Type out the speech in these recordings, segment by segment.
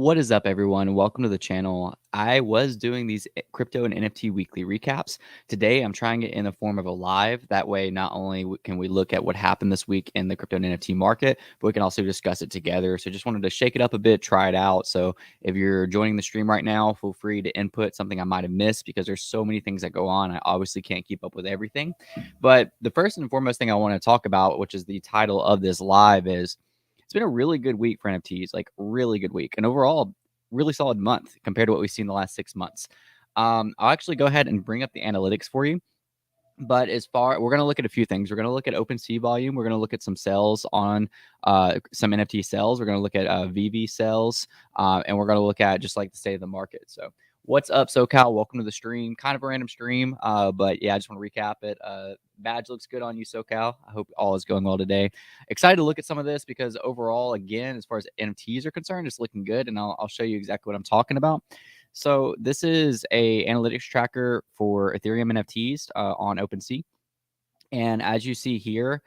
What is up, everyone? Welcome to the channel. I was doing these crypto and NFT weekly recaps. Today, I'm trying it in the form of a live. That way, not only can we look at what happened this week in the crypto and NFT market, but we can also discuss it together. So just wanted to shake it up a bit, try it out. So if you're joining the stream right now, feel free to input something I might have missed because there's so many things that go on. I obviously can't keep up with everything. But the first and foremost thing I want to talk about, which is the title of this live, is it's been a really good week for NFTs, like really good week. And overall, really solid month compared to what we've seen the last 6 months. I'll actually go ahead and bring up the analytics for you. But we're going to look at a few things. We're going to look at OpenSea volume. We're going to look at some sales on some NFT sales. We're going to look at VV sales, and we're going to look at just like the state of the market. So what's up, SoCal? Welcome to the stream. Kind of a random stream, but yeah, I just want to recap it. Badge looks good on you, SoCal. I hope all is going well today. Excited to look at some of this because overall, again, as far as NFTs are concerned, it's looking good, and I'll show you exactly what I'm talking about. So this is a analytics tracker for Ethereum NFTs on OpenSea. And as you see here,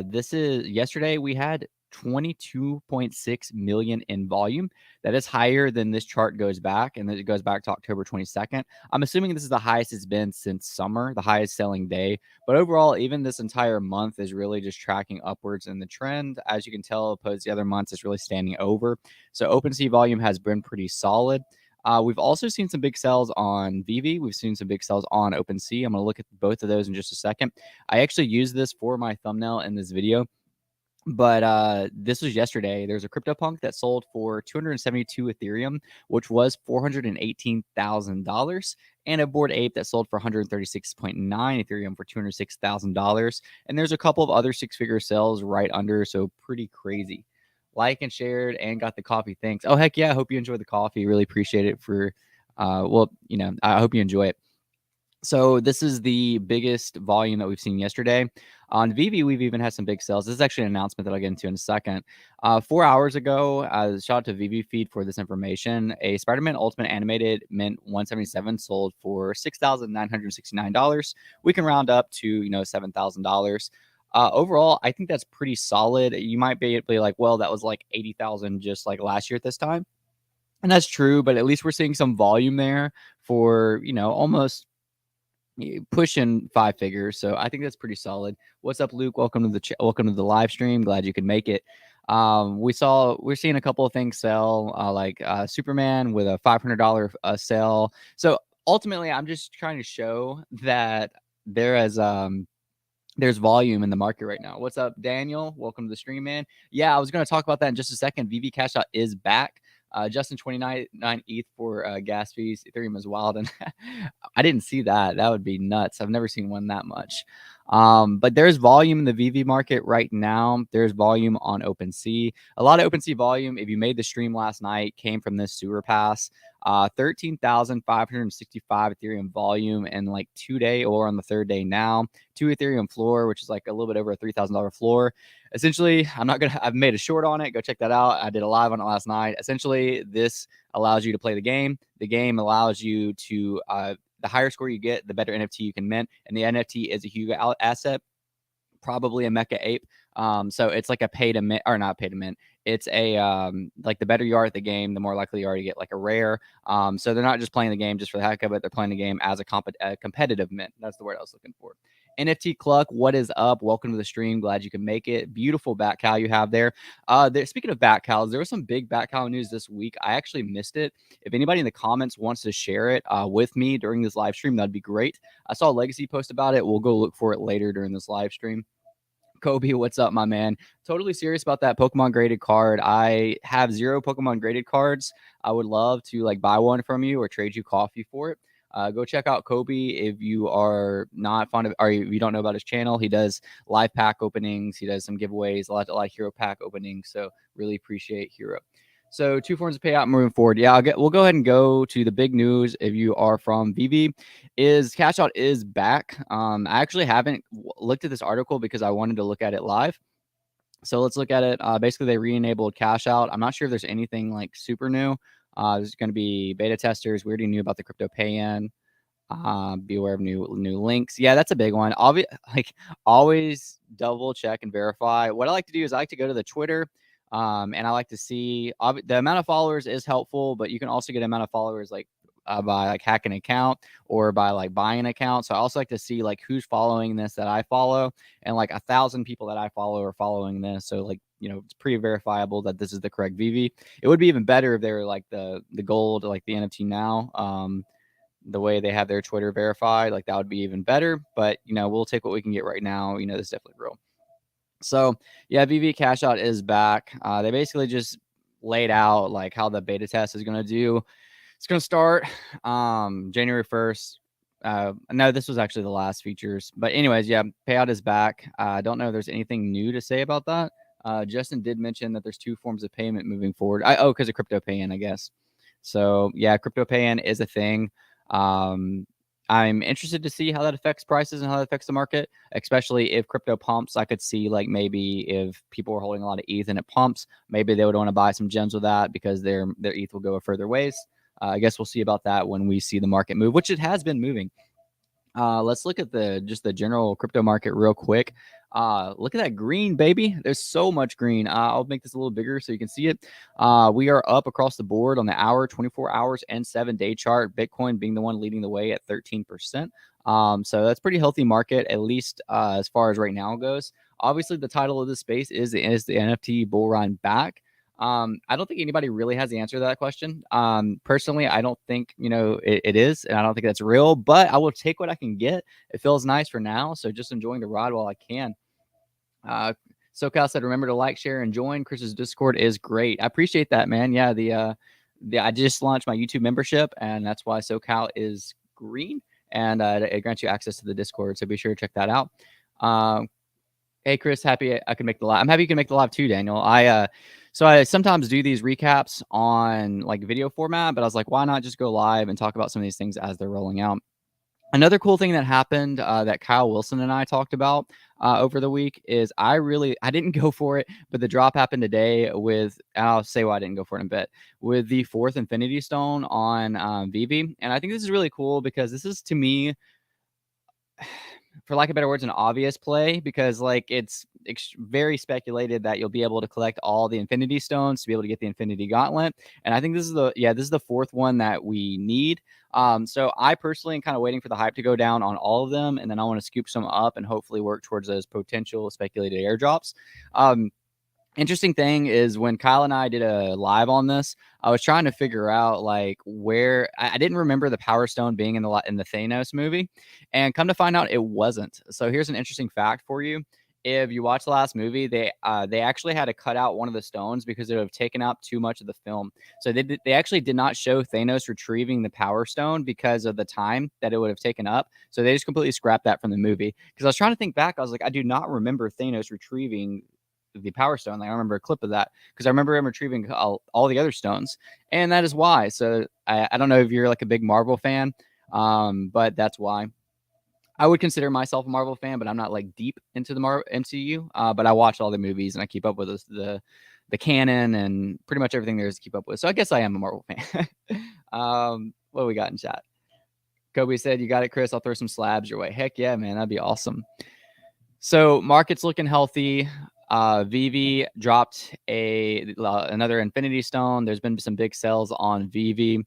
this is yesterday we had 22.6 million in volume. That is higher than this chart goes back, and it goes back to October 22nd. I'm assuming this is the highest it's been since summer, the highest selling day. But overall, even this entire month is really just tracking upwards in the trend. As you can tell, opposed to the other months, it's really standing over. So OpenSea volume has been pretty solid. We've also seen some big sells on VV. We've seen some big sells on OpenSea. I'm going to look at both of those in just a second. I actually used this for my thumbnail in this video, but this was yesterday. There's a CryptoPunk that sold for 272 Ethereum, which was $418,000, and a Bored Ape that sold for 136.9 Ethereum for $206,000. And there's a couple of other six-figure sales right under, so pretty crazy. Like and shared and got the coffee. Thanks. Oh, heck yeah. I hope you enjoyed the coffee. Really appreciate it for, I hope you enjoy it. So this is the biggest volume that we've seen yesterday. On VV, we've even had some big sales. This is actually an announcement that I'll get into in a second. 4 hours ago, shout out to VV Feed for this information. A Spider-Man Ultimate Animated Mint 177 sold for $6,969. We can round up to, $7,000. Overall, I think that's pretty solid. You might be like, well, that was like 80,000 just like last year at this time. And that's true, but at least we're seeing some volume there for, almost pushing 5 figures. So I think that's pretty solid. What's up, Luke? Welcome to the live stream. Glad you could make it. We're seeing a couple of things sell, like Superman with a $500 sale. So ultimately, I'm just trying to show that there's volume in the market right now. What's up, Daniel? Welcome to the stream, man. Yeah, I was going to talk about that in just a second. VV Cash Out is back. Justin 29 ETH for gas fees. Ethereum is wild, and I didn't see that. That would be nuts. I've never seen one that much. But there's volume in the VV market right now. There's volume on OpenSea. A lot of OpenSea volume, if you made the stream last night, came from this sewer pass. 13,565 Ethereum volume in like 2 day or on the third day now. 2 Ethereum floor, which is like a little bit over a $3,000 floor. Essentially, I've made a short on it. Go check that out. I did a live on it last night. Essentially, this allows you to play the game. The game allows you to, the higher score you get, the better NFT you can mint. And the NFT is a huge asset, probably a mecha ape. So it's like a pay to mint, or not pay to mint. It's a like the better you are at the game, the more likely you are to get like a rare. So they're not just playing the game just for the heck of it. They're playing the game as a competitive mint. That's the word I was looking for. NFT Cluck, what is up? Welcome to the stream. Glad you can make it. Beautiful bat cow you have there. Speaking of bat cows, there was some big bat cow news this week. I actually missed it. If anybody in the comments wants to share it with me during this live stream, that'd be great. I saw a Legacy post about it. We'll go look for it later during this live stream. Kobe, what's up, my man? Totally serious about that Pokemon graded card. I have 0 Pokemon graded cards. I would love to like buy one from you or trade you coffee for it. Go check out Kobe if you are not fond of, or if you don't know about his channel. He does live pack openings. He does some giveaways, a lot of hero pack openings. So really appreciate hero. So 2 forms of payout moving forward. Yeah, we'll go ahead and go to the big news. If you are from VV, is Cash Out is back. I actually haven't looked at this article because I wanted to look at it live. So let's look at it. Basically, they re-enabled Cash Out. I'm not sure if there's anything like super new. There's going to be beta testers. We already knew about the crypto pay-in. Be aware of new links. Yeah, that's a big one. Always double check and verify. What I like to do is I like to go to the Twitter. And I like to see the amount of followers is helpful, but you can also get amount of followers like by like hacking an account or by like buying an account. So I also like to see like who's following this that I follow, and like 1,000 people that I follow are following this. So like, it's pretty verifiable that this is the correct VV. It would be even better if they were like the gold, like the NFT now. The way they have their Twitter verified, like that would be even better. But we'll take what we can get right now. This is definitely real. So yeah, VV Cash Out is back. They basically just laid out like how the beta test is going to do. It's going to start January 1st. No, this was actually the last features. But anyways, yeah, payout is back. I don't know if there's anything new to say about that. Justin did mention that there's 2 forms of payment moving forward. Because of crypto pay-in, I guess. So yeah, crypto pay-in is a thing. I'm interested to see how that affects prices and how that affects the market, especially if crypto pumps. I could see like maybe if people were holding a lot of ETH and it pumps, maybe they would want to buy some gems with that because their ETH will go a further ways. I guess we'll see about that when we see the market move, which it has been moving. Let's look at the general crypto market real quick. Look at that green, baby. There's so much green. I'll make this a little bigger so you can see it. We are up across the board on the hour, 24 hours, and 7-day chart. Bitcoin being the one leading the way at 13%. So that's pretty healthy market, at least as far as right now goes. Obviously, the title of this space is the NFT Bull Run back. I don't think anybody really has the answer to that question. Personally, I don't think, it is, and I don't think that's real, but I will take what I can get. It feels nice for now. So just enjoying the ride while I can. SoCal said, remember to like, share, and join. Chris's Discord is great. I appreciate that, man. Yeah. I just launched my YouTube membership, and that's why SoCal is green, and it grants you access to the Discord. So be sure to check that out. Hey, Chris, happy I can make the live. I'm happy you can make the live too, Daniel. So I sometimes do these recaps on like video format, but I was like, why not just go live and talk about some of these things as they're rolling out? Another cool thing that happened that Kyle Wilson and I talked about over the week is I didn't go for it, but the drop happened today with, I'll say why I didn't go for it in a bit, with the 4th Infinity Stone on VV. And I think this is really cool because this is, to me, for lack of better words, an obvious play, because like it's very speculated that you'll be able to collect all the Infinity Stones to be able to get the Infinity Gauntlet. And I think this is the 4th one that we need. So I personally am kind of waiting for the hype to go down on all of them, and then I want to scoop some up and hopefully work towards those potential speculated airdrops. Interesting thing is when Kyle and I did a live on this, I was trying to figure out like where I didn't remember the Power Stone being in the Thanos movie, and come to find out it wasn't. So here's an interesting fact for you. If you watch the last movie, they actually had to cut out one of the stones because it would have taken up too much of the film. So they actually did not show Thanos retrieving the Power Stone because of the time that it would have taken up. So they just completely scrapped that from the movie. Because I was trying to think back, I was like, I do not remember Thanos retrieving the Power Stone. Like I remember a clip of that because I remember him retrieving all the other stones, and that is why. So I don't know if you're like a big Marvel fan, but that's why. I would consider myself a Marvel fan, but I'm not like deep into the MCU. But I watch all the movies and I keep up with the canon and pretty much everything there is to keep up with. So I guess I am a Marvel fan. What we got in chat? Kobe said, "You got it, Chris. I'll throw some slabs your way." Heck yeah, man, that'd be awesome. So market's looking healthy. VV dropped another Infinity Stone. There's been some big sales on VV.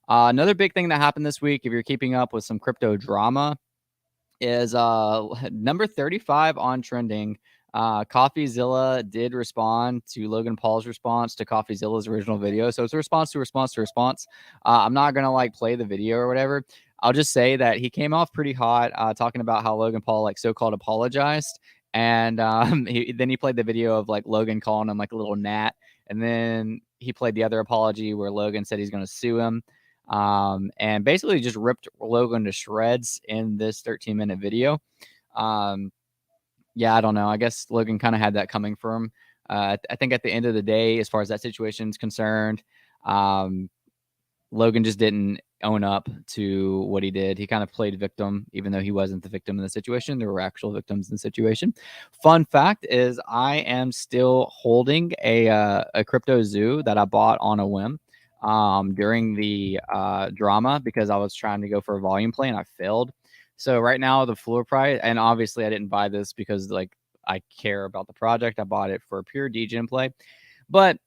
Another big thing that happened this week, if you're keeping up with some crypto drama, is number 35 on trending. CoffeeZilla did respond to Logan Paul's response to CoffeeZilla's original video. So it's a response to response to response. I'm not going to like play the video or whatever. I'll just say that he came off pretty hot talking about how Logan Paul like so-called apologized. And then he played the video of like Logan calling him like a little gnat. And then he played the other apology where Logan said he's going to sue him. And basically just ripped Logan to shreds in this 13-minute video. Yeah, I don't know. I guess Logan kind of had that coming for him. I think at the end of the day, as far as that situation is concerned, Logan just didn't own up to what he did. He kind of played victim, even though he wasn't the victim in the situation. There were actual victims in the situation. Fun fact is I am still holding a crypto zoo that I bought on a whim during the drama because I was trying to go for a volume play and I failed. So right now the floor price, and obviously I didn't buy this because like I care about the project. I bought it for pure degen play. But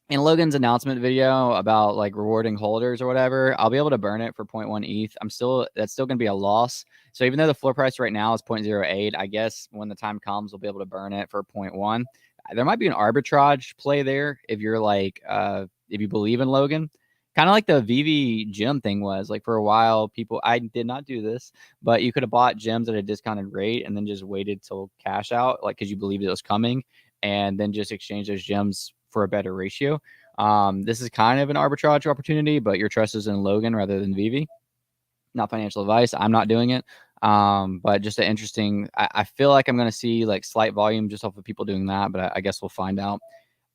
in Logan's announcement video about like rewarding holders or whatever, I'll be able to burn it for 0.1 ETH. That's still going to be a loss. So even though the floor price right now is 0.08, I guess when the time comes, we'll be able to burn it for 0.1. There might be an arbitrage play there if you're like, if you believe in Logan. Kind of like the VV gem thing was like for a while, I did not do this, but you could have bought gems at a discounted rate and then just waited till cash out, like because you believed it was coming, and then just exchange those gems for a better ratio. This is kind of an arbitrage opportunity, but your trust is in Logan rather than Vivi. Not financial advice. I'm not doing it. But just an interesting, I feel like I'm going to see like slight volume just off of people doing that, but I guess we'll find out.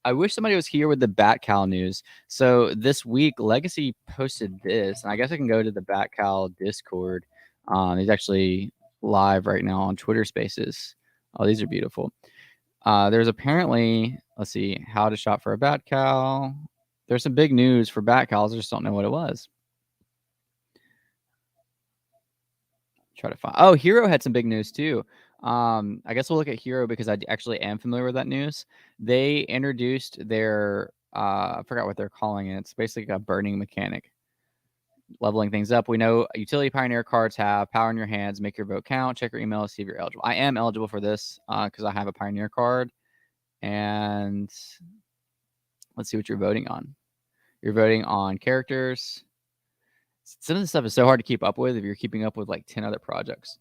I wish somebody was here with the BatCal news. So this week, Legacy posted this, and I guess I can go to the BatCal Discord. He's actually live right now on Twitter Spaces. Oh, these are beautiful. There's apparently, let's see, how to shop for a BatCal. There's some big news for BatCals. I just don't know what it was. Try to find. Oh, Hero had some big news too. I guess we'll look at Hero because I actually am familiar with that news. They introduced their I forgot what they're calling it. It's basically a burning mechanic, leveling things up. We know utility pioneer cards have power in your hands, make your vote count, check your email, see if you're eligible. I am eligible for this because I have a pioneer card. And let's see what you're voting on. You're voting on characters. Some of this stuff is so hard to keep up with if you're keeping up with like 10 other projects.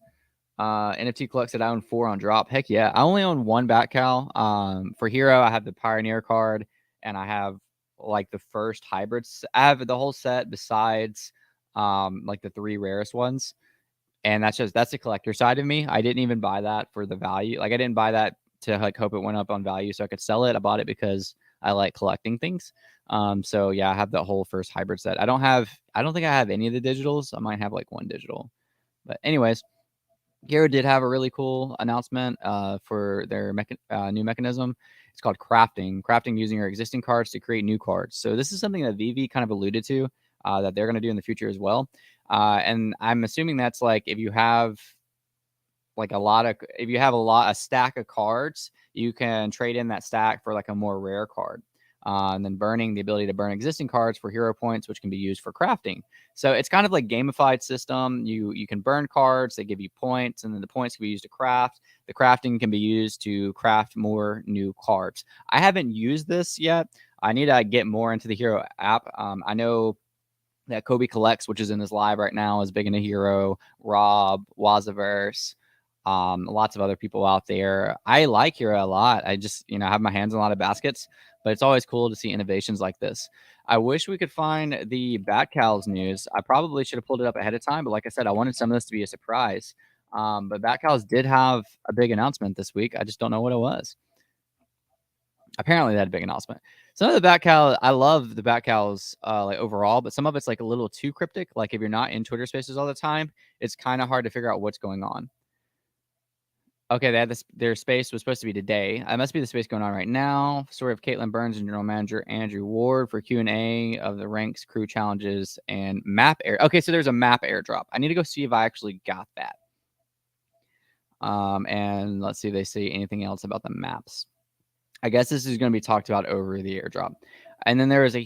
NFT collects that I own 4 on drop. Heck yeah. I only own 1 BatCal. For Hero, I have the Pioneer card and I have like the first hybrids. I have the whole set besides like the 3 rarest ones. And that's the collector side of me. I didn't even buy that for the value. Like I didn't buy that to like hope it went up on value so I could sell it. I bought it because I like collecting things. So yeah, I have the whole first hybrid set. I don't think I have any of the digitals. I might have like 1 digital. But anyways, Hero did have a really cool announcement for their new mechanism. It's called crafting using your existing cards to create new cards. So this is something that VV kind of alluded to that they're going to do in the future as well. And I'm assuming that's like if you have like a stack of cards, you can trade in that stack for like a more rare card. And then burning, the ability to burn existing cards for hero points, which can be used for crafting. So it's kind of like gamified system. You can burn cards, they give you points, and then the points can be used to craft. The crafting can be used to craft more new cards. I haven't used this yet. I need to get more into the Hero app. I know that Kobe Collects, which is in this live right now, is big into Hero. Rob, Wazaverse, lots of other people out there. I like Hero a lot. I just, have my hands in a lot of baskets, but it's always cool to see innovations like this. I wish we could find the BatCals news. I probably should have pulled it up ahead of time, but like I said, I wanted some of this to be a surprise. But BatCals did have a big announcement this week. I just don't know what it was. Apparently, they had a big announcement. Some of the BatCal, I love the BatCals like overall, but some of it's like a little too cryptic. Like if you're not in Twitter Spaces all the time, it's kind of hard to figure out what's going on. Okay, they had this. Their space was supposed to be today. It must be the space going on right now. Story of Caitlin Burns and General Manager Andrew Ward for Q&A of the ranks, crew challenges, and map air. Okay, so there's a map airdrop. I need to go see if I actually got that. And let's see if they say anything else about the maps. I guess this is going to be talked about over the airdrop. And then there is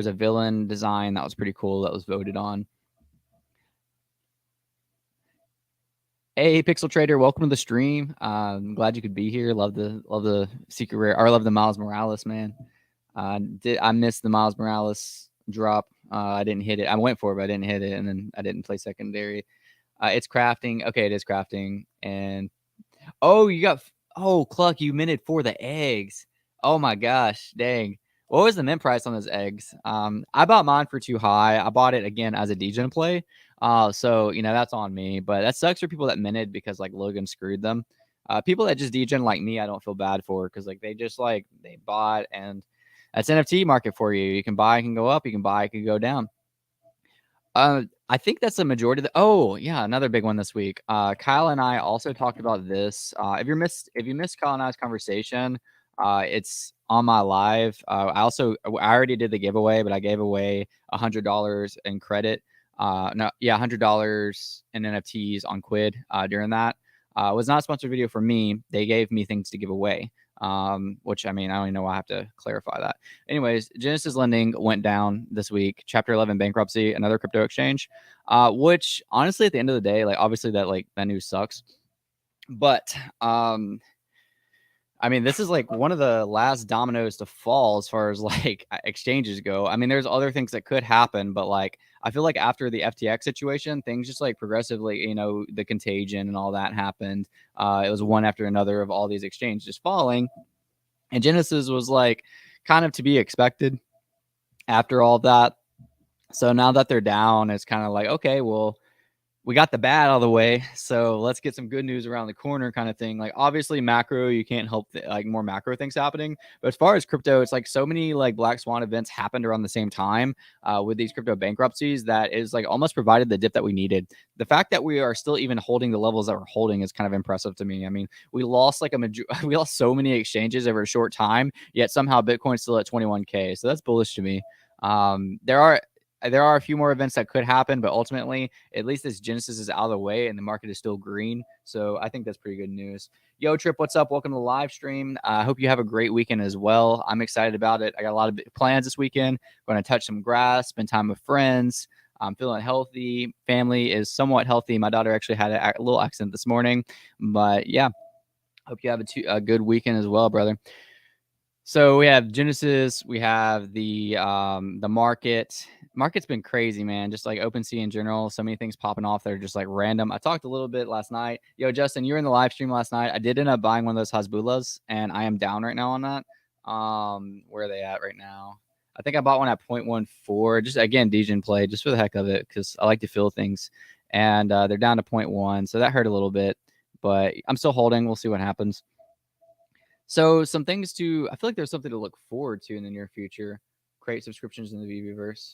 a villain design that was pretty cool that was voted on. Hey, Pixel Trader, welcome to the stream. I'm glad you could be here. Love the secret rare, or love the Miles Morales, man. I missed the Miles Morales drop. I didn't hit it. I went for it, but I didn't hit it, and then I didn't play secondary. It's crafting. Okay, it is crafting. And Cluck, you minted for the eggs. Oh my gosh, dang. What was the mint price on those eggs? I bought mine for too high. I bought it again as a degen play. So that's on me. But that sucks for people that minted because like Logan screwed them. People that just degen like me, I don't feel bad for because like they just like they bought, and that's NFT market for you. You can buy, it can go up. You can buy, it can go down. I think that's the majority of the. Oh yeah, another big one this week. Kyle and I also talked about this. If you missed Kyle and I's conversation, it's on my live. I already did the giveaway, but I gave away $100 in credit. $100 in NFTs on Quid during that. It was not a sponsored video for me. They gave me things to give away. Which I mean, I don't even know why I have to clarify that. Anyways, Genesis Lending went down this week. Chapter 11 bankruptcy, another crypto exchange. Which honestly, at the end of the day, like obviously that news sucks. But I mean, this is like one of the last dominoes to fall as far as like exchanges go. I mean, there's other things that could happen, but like I feel like after the FTX situation, things just like progressively, the contagion and all that happened. It was one after another of all these exchanges just falling, and Genesis was like kind of to be expected after all that. So now that they're down, it's kind of like, okay, well, we got the bad out of the way, so let's get some good news around the corner kind of thing. Like obviously macro, you can't help like more macro things happening, but as far as crypto, it's like so many like black swan events happened around the same time with these crypto bankruptcies that is like almost provided the dip that we needed. The fact that we are still even holding the levels that we're holding is kind of impressive to me. I mean, we lost like we lost so many exchanges over a short time, yet somehow Bitcoin's still at 21K, so that's bullish to me. There are a few more events that could happen, but ultimately, at least this Genesis is out of the way and the market is still green. So I think that's pretty good news. Yo, Trip, what's up? Welcome to the live stream. I hope you have a great weekend as well. I'm excited about it. I got a lot of plans this weekend. Going to touch some grass, spend time with friends. I'm feeling healthy. Family is somewhat healthy. My daughter actually had a little accident this morning. But yeah, hope you have a good weekend as well, brother. So we have Genesis, we have the market. Market's been crazy, man. Just like OpenSea in general, so many things popping off that are just like random. I talked a little bit last night. Yo, Justin, you were in the live stream last night. I did end up buying one of those Hasbullas, and I am down right now on that. Where are they at right now? I think I bought one at 0.14. Just again, Degen play, just for the heck of it, because I like to feel things. And they're down to 0.1, so that hurt a little bit, but I'm still holding. We'll see what happens. So some things I feel like there's something to look forward to in the near future. Create subscriptions in the VVverse.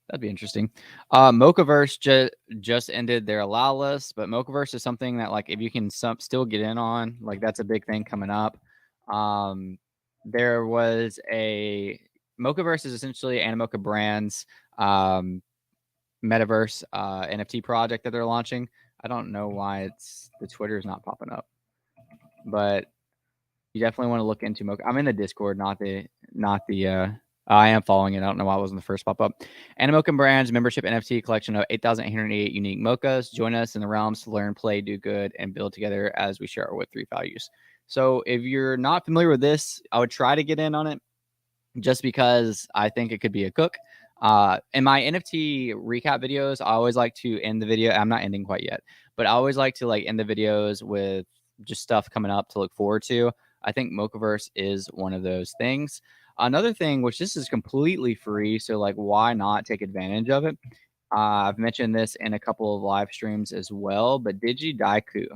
That'd be interesting. Mochaverse just ended their allow list, but Mochaverse is something that like if you can still get in on, like that's a big thing coming up. There was a Mochaverse is essentially Animoca Brands metaverse NFT project that they're launching. I don't know why the Twitter is not popping up, but you definitely want to look into Mocha. I'm in the Discord, not the. I am following it. I don't know why it wasn't the first pop up. Animoca Brands membership NFT collection of 8,888 unique mochas. Join us in the realms to learn, play, do good, and build together as we share our Web3 values. So if you're not familiar with this, I would try to get in on it just because I think it could be a cook. In my NFT recap videos, I always like to end the video. I'm not ending quite yet, but I always like to like end the videos with just stuff coming up to look forward to. I think Mochaverse is one of those things. Another thing, which this is completely free, so like why not take advantage of it? I've mentioned this in a couple of live streams as well, but Digidaigaku.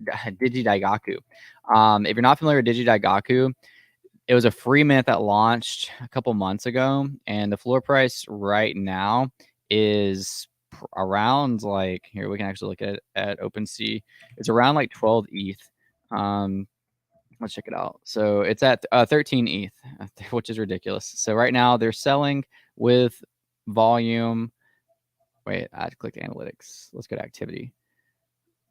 If you're not familiar with Digidaigaku, it was a free mint that launched a couple months ago, and the floor price right now is around like here we can actually look at OpenSea. It's around like 12 ETH. Let's check it out. So it's at 13 ETH, which is ridiculous. So right now they're selling with volume. Wait, I clicked analytics. Let's go to activity.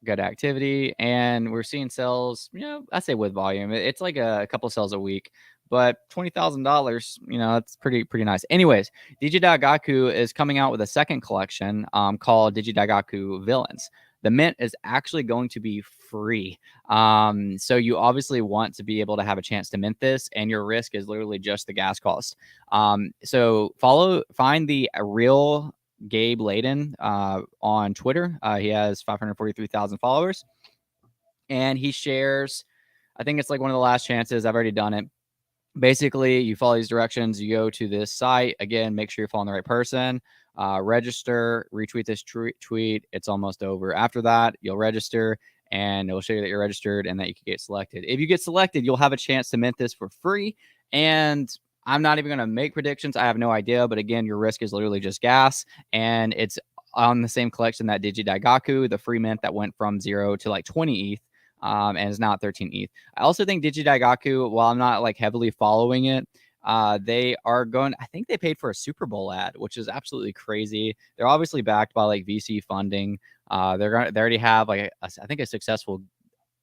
Go to activity, and we're seeing sales. I say with volume, it's like a couple sales a week, but $20,000. That's pretty nice. Anyways, Digidaigaku is coming out with a second collection called Digidaigaku Villains. The mint is actually going to be free. So you obviously want to be able to have a chance to mint this, and your risk is literally just the gas cost. So find the real Gabe Layden on Twitter. He has 543,000 followers, and he shares, I think it's like one of the last chances. I've already done it. Basically, you follow these directions, you go to this site. Again, make sure you're following the right person. Register, retweet this tweet. It's almost over. After that, you'll register, and it'll show you that you're registered and that you can get selected. If you get selected, you'll have a chance to mint this for free. And I'm not even going to make predictions. I have no idea. But again, your risk is literally just gas. And it's on the same collection that Digidaigaku, the free mint that went from 0 to like 20 ETH. And is now 13 ETH. I also think Digidaigaku, while I'm not like heavily following it, they are going. I think they paid for a Super Bowl ad, which is absolutely crazy. They're obviously backed by like VC funding. They already have like I think a successful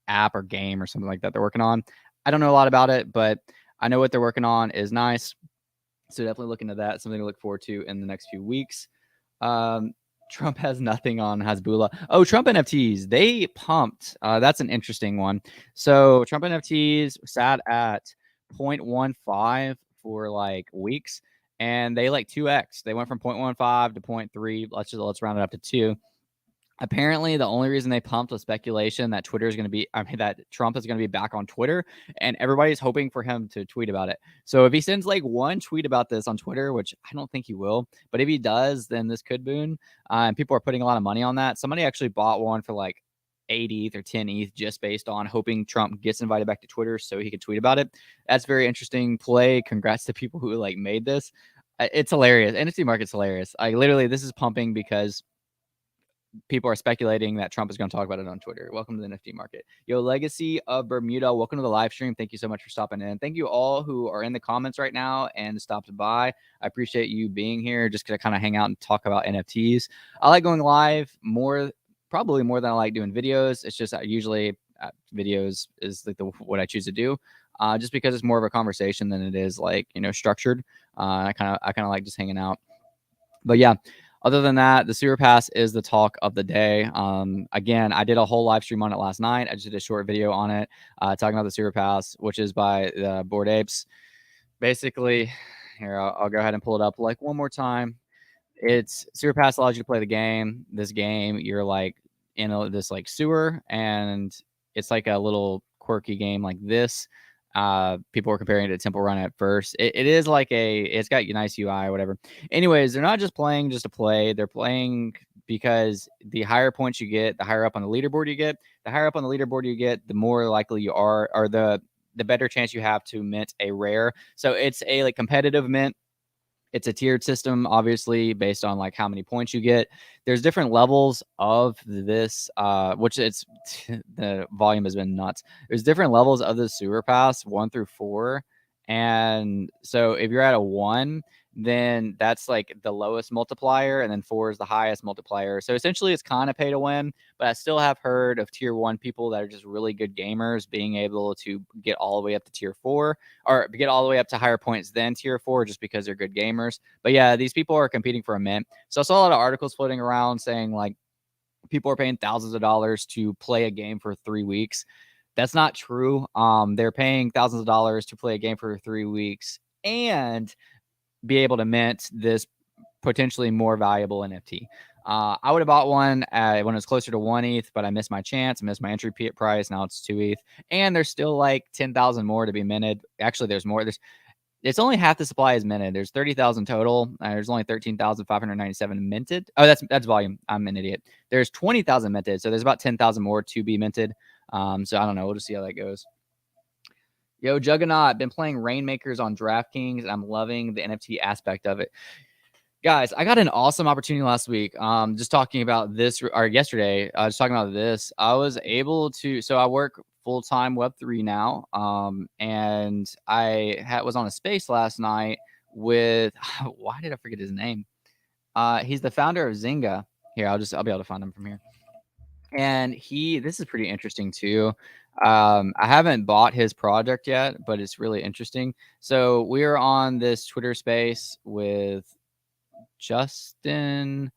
app or game or something like that they're working on. I don't know a lot about it, but I know what they're working on is nice. So definitely look into that. Something to look forward to in the next few weeks. Um, Trump has nothing on Hasbullah. Oh, Trump NFTs. They pumped. That's an interesting one. So Trump NFTs sat at 0.15 for like weeks, and they like 2x. They went from 0.15 to 0.3. Let's round it up to 2. Apparently, the only reason they pumped was speculation that that Trump is going to be back on Twitter, and everybody's hoping for him to tweet about it. So if he sends like one tweet about this on Twitter, which I don't think he will, but if he does, then this could boon. And people are putting a lot of money on that. Somebody actually bought one for like 8 ETH or 10 ETH just based on hoping Trump gets invited back to Twitter so he could tweet about it. That's very interesting play. Congrats to people who like made this. It's hilarious. NFT market's hilarious. Literally, this is pumping because people are speculating that Trump is going to talk about it on Twitter. Welcome to the NFT market. Yo, Legacy of Bermuda, welcome to the live stream. Thank you so much for stopping in. Thank you all who are in the comments right now and stopped by. I appreciate you being here just to kind of hang out and talk about NFTs. I like going live probably more than I like doing videos. It's just usually videos is like what I choose to do. Just because it's more of a conversation than it is like, structured. I kind of like just hanging out. But yeah, other than that, the sewer pass is the talk of the day. Again, I did a whole live stream on it last night. I just did a short video on it talking about the sewer pass, which is by the Bored Apes. Basically, here, I'll go ahead and pull it up like one more time. It's sewer pass allows you to play the game. This game, you're like in this like sewer, and it's like a little quirky game like this. People were comparing it to Temple Run at first. It is like it's got a nice UI or whatever. Anyways, they're not just playing just to play. They're playing because the higher points you get, the higher up on the leaderboard you get. The higher up on the leaderboard you get, the more likely you are, or the better chance you have to mint a rare. So it's a like competitive mint. It's a tiered system, obviously, based on like how many points you get. There's different levels of this, which it's the volume has been nuts. There's different levels of the sewer pass, 1 through 4. And so if you're at a 1, then that's like the lowest multiplier, and then 4 is the highest multiplier. So essentially it's kind of pay to win, but I still have heard of tier 1 people that are just really good gamers being able to get all the way up to tier 4, or get all the way up to higher points than tier 4 just because they're good gamers. But yeah, these people are competing for a mint. So I saw a lot of articles floating around saying like people are paying thousands of dollars to play a game for 3 weeks. That's not true. They're paying thousands of dollars to play a game for 3 weeks and be able to mint this potentially more valuable NFT. I would have bought one when it was closer to 1 ETH, but I missed my chance. I missed my entry price. Now it's 2 ETH. And there's still like 10,000 more to be minted. Actually, there's more. It's only half the supply is minted. There's 30,000 total. There's only 13,597 minted. Oh, that's volume. I'm an idiot. There's 20,000 minted. So there's about 10,000 more to be minted. So I don't know. We'll just see how that goes. Yo, Juggernaut, been playing Rainmakers on DraftKings, and I'm loving the NFT aspect of it. Guys, I got an awesome opportunity last week. Just talking about this, or yesterday, just talking about this. I was able to, so I work full-time Web3 now, and I was on a space last night with, why did I forget his name? He's the founder of Zynga. Here, I'll be able to find him from here. And this is pretty interesting too. I haven't bought his project yet, but it's really interesting. So we are on this Twitter space with Justin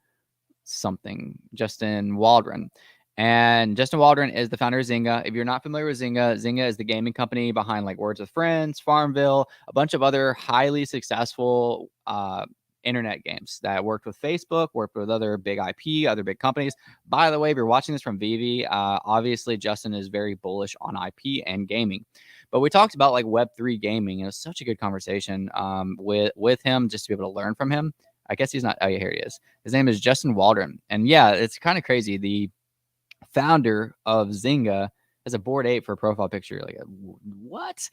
Waldron. And Justin Waldron is the founder of Zynga. If you're not familiar with Zynga, Zynga is the gaming company behind like Words with Friends, Farmville, a bunch of other highly successful internet games that worked with Facebook, worked with other big IP, other big companies. By the way, if you're watching this from Vivi, obviously Justin is very bullish on IP and gaming. But we talked about like Web3 gaming. It was such a good conversation with him, just to be able to learn from him. I guess he's not. Oh, yeah, here he is. His name is Justin Waldron. And yeah, it's kind of crazy. The founder of Zynga has a Bored Ape for a profile picture. Like, what?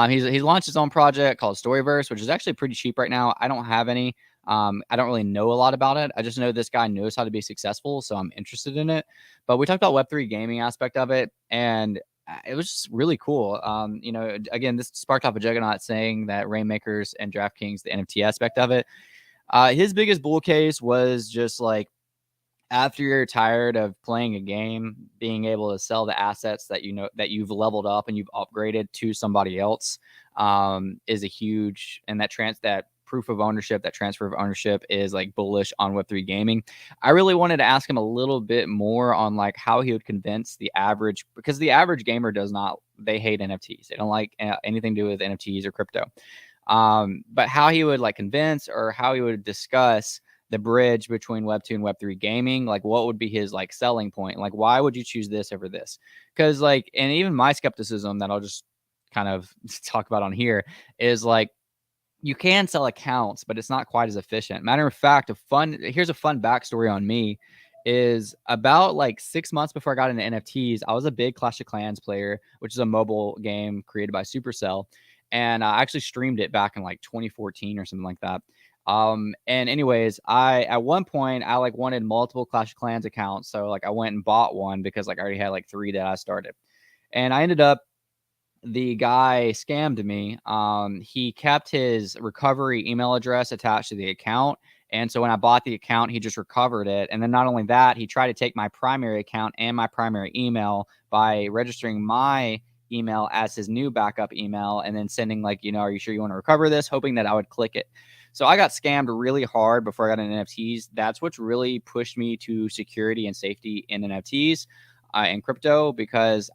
He's launched his own project called Storyverse, which is actually pretty cheap right now. I don't have any. I don't really know a lot about it. I just know this guy knows how to be successful, so I'm interested in it. But we talked about Web3 gaming aspect of it, and it was just really cool. Again, this sparked off a Juggernaut saying that Rainmakers and DraftKings, the NFT aspect of it. His biggest bull case was just like, after you're tired of playing a game, being able to sell the assets that you know that you've leveled up and you've upgraded to somebody else is a huge, and that proof of ownership, that transfer of ownership is like bullish on Web3 gaming. I really wanted to ask him a little bit more on like how he would convince the average, because the average gamer does not, they hate NFTs. They don't like anything to do with NFTs or crypto. But how he would like convince, or how he would discuss the bridge between Web2 and Web3 gaming, like what would be his like selling point? Like, why would you choose this over this? Because like, and even my skepticism that I'll just kind of talk about on here is like, you can sell accounts, but it's not quite as efficient. Matter of fact, here's a fun backstory on me is about like 6 months before I got into NFTs, I was a big Clash of Clans player, which is a mobile game created by Supercell. And I actually streamed it back in like 2014 or something like that. And anyways, at one point I like wanted multiple Clash of Clans accounts. So like I went and bought one because like I already had like 3 that I started. And I ended up, the guy scammed me. He kept his recovery email address attached to the account. And so when I bought the account, he just recovered it. And then not only that, he tried to take my primary account and my primary email by registering my email as his new backup email and then sending like, are you sure you want to recover this? Hoping that I would click it. So I got scammed really hard before I got into NFTs. That's what's really pushed me to security and safety in NFTs and crypto, because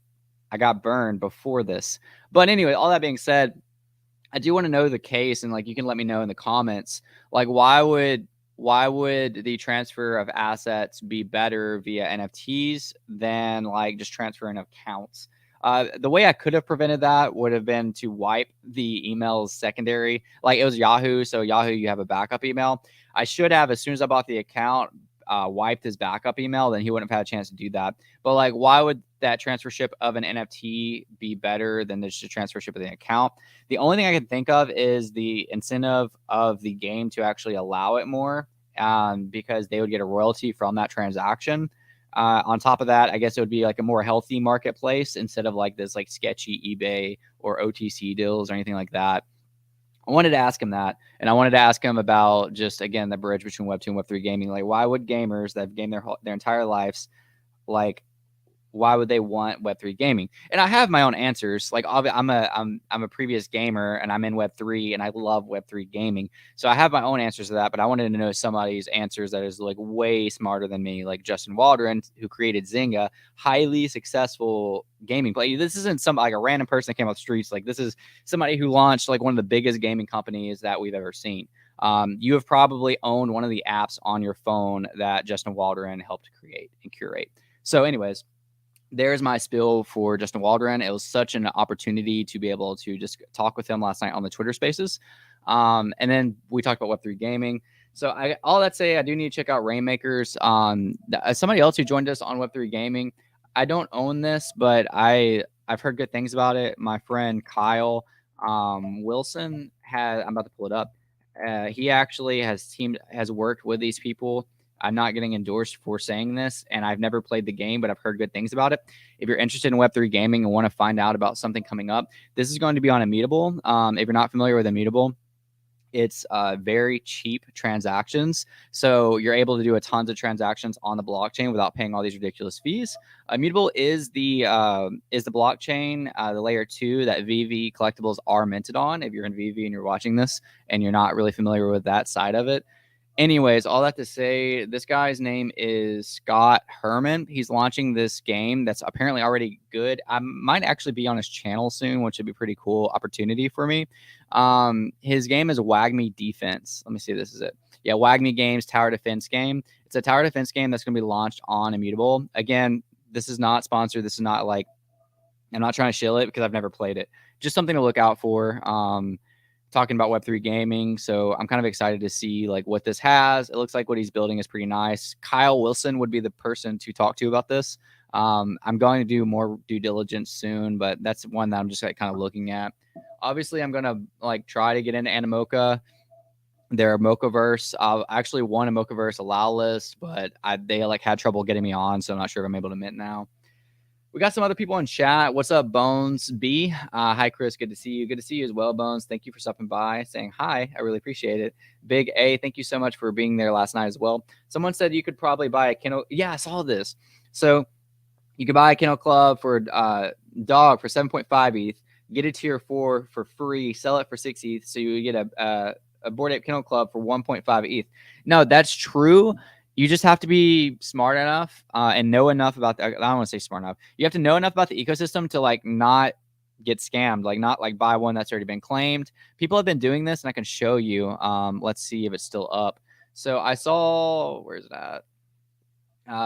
I got burned before this. But anyway, all that being said, I do want to know the case, and like you can let me know in the comments, like why would the transfer of assets be better via NFTs than like just transferring accounts? The way I could have prevented that would have been to wipe the emails secondary. Like it was Yahoo, so Yahoo, you have a backup email. I should have, as soon as I bought the account, wiped his backup email, then he wouldn't have had a chance to do that. But like, why would that transfership of an NFT be better than just a transfership of the account? The only thing I can think of is the incentive of the game to actually allow it more, because they would get a royalty from that transaction. On top of that, I guess it would be like a more healthy marketplace instead of like this like sketchy eBay or OTC deals or anything like that. I wanted to ask him that, and I wanted to ask him about just again the bridge between Web2 and Web3 gaming. Like, why would gamers that have gamed their entire lives, like, why would they want Web3 gaming? And I have my own answers. Like I'm a previous gamer and I'm in Web3 and I love Web3 gaming. So I have my own answers to that, but I wanted to know somebody's answers that is like way smarter than me, like Justin Waldron, who created Zynga, highly successful gaming play. This isn't some like a random person that came off the streets. Like this is somebody who launched like one of the biggest gaming companies that we've ever seen. You have probably owned one of the apps on your phone that Justin Waldron helped create and curate. So anyways, there's my spill for Justin Waldron. It was such an opportunity to be able to just talk with him last night on the Twitter Spaces. And then we talked about Web3 gaming. So all that say, I do need to check out Rainmakers. Somebody else who joined us on Web3 gaming. I don't own this, but I've heard good things about it. My friend Kyle Wilson I'm about to pull it up. He actually has worked with these people. I'm not getting endorsed for saying this, and I've never played the game, but I've heard good things about it. If you're interested in Web3 gaming and want to find out about something coming up, this is going to be on Immutable. If you're not familiar with Immutable, it's very cheap transactions. So you're able to do a tons of transactions on the blockchain without paying all these ridiculous fees. Immutable is the blockchain, the layer 2 that VV collectibles are minted on. If you're in VV and you're watching this and you're not really familiar with that side of it. Anyways, all that to say, this guy's name is Scott Herman. He's launching this game that's apparently already good. I might actually be on his channel soon, which would be a pretty cool opportunity for me. His game is WAGMI Defense. Let me see if this is it. Yeah, WAGMI Games Tower Defense game. It's a tower defense game that's going to be launched on Immutable. Again, this is not sponsored. This is not like, I'm not trying to shill it because I've never played it. Just something to look out for. Talking about Web3 gaming. So I'm kind of excited to see like what this has. It looks like what he's building is pretty nice. Kyle Wilson would be the person to talk to about this. I'm going to do more due diligence soon, but that's one that I'm just like kind of looking at. Obviously, I'm going to like try to get into Animoca. Their Mochaverse. I actually won a Mochaverse allow list, but they like had trouble getting me on. So I'm not sure if I'm able to mint now. We got some other people in chat. What's up, Bones B? Hi, Chris. Good to see you. Good to see you as well, Bones. Thank you for stopping by, saying hi. I really appreciate it. Big A, thank you so much for being there last night as well. Someone said you could probably buy a kennel. Yeah, I saw this. So you could buy a kennel club for dog for 7.5 ETH, get a tier 4 for free, sell it for 6 ETH, so you get a Bored Ape Kennel Club for 1.5 ETH. No, that's true. You just have to be smart enough and know enough about I don't want to say smart enough. You have to know enough about the ecosystem to like not get scammed, like not like buy one that's already been claimed. People have been doing this, and I can show you. Let's see if it's still up. So I saw, where's it at?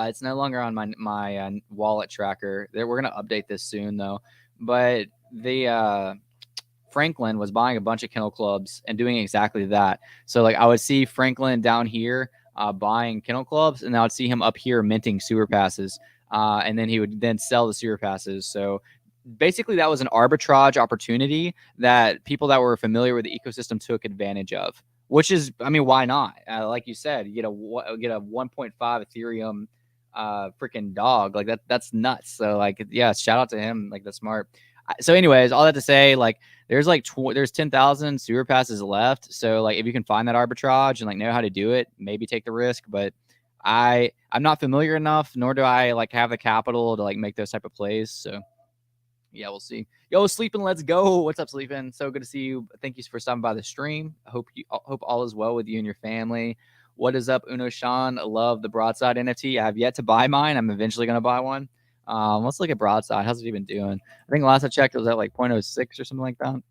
It's no longer on my wallet tracker. We're gonna update this soon though. But the Franklin was buying a bunch of kennel clubs and doing exactly that. So like I would see Franklin down here buying kennel clubs, and I would see him up here minting sewer passes, and then he would then sell the sewer passes. So basically, that was an arbitrage opportunity that people that were familiar with the ecosystem took advantage of. Which is, I mean, why not? Like you said, you get a 1.5 Ethereum freaking dog, like that's nuts. So like, yeah, shout out to him, like that's smart. So anyways, all that to say, like there's like there's 10,000 sewer passes left. So like if you can find that arbitrage and like know how to do it, maybe take the risk. But I'm not familiar enough, nor do I like have the capital to like make those type of plays. So yeah, we'll see. Yo, Sleeping, let's go. What's up, Sleeping? So good to see you. Thank you for stopping by the stream. I hope all is well with you and your family. What is up, Uno Sean? Love the Broadside NFT. I have yet to buy mine. I'm eventually going to buy one. Let's look at Broadside. How's it even doing? I think last I checked, it was at like 0.06 or something like that.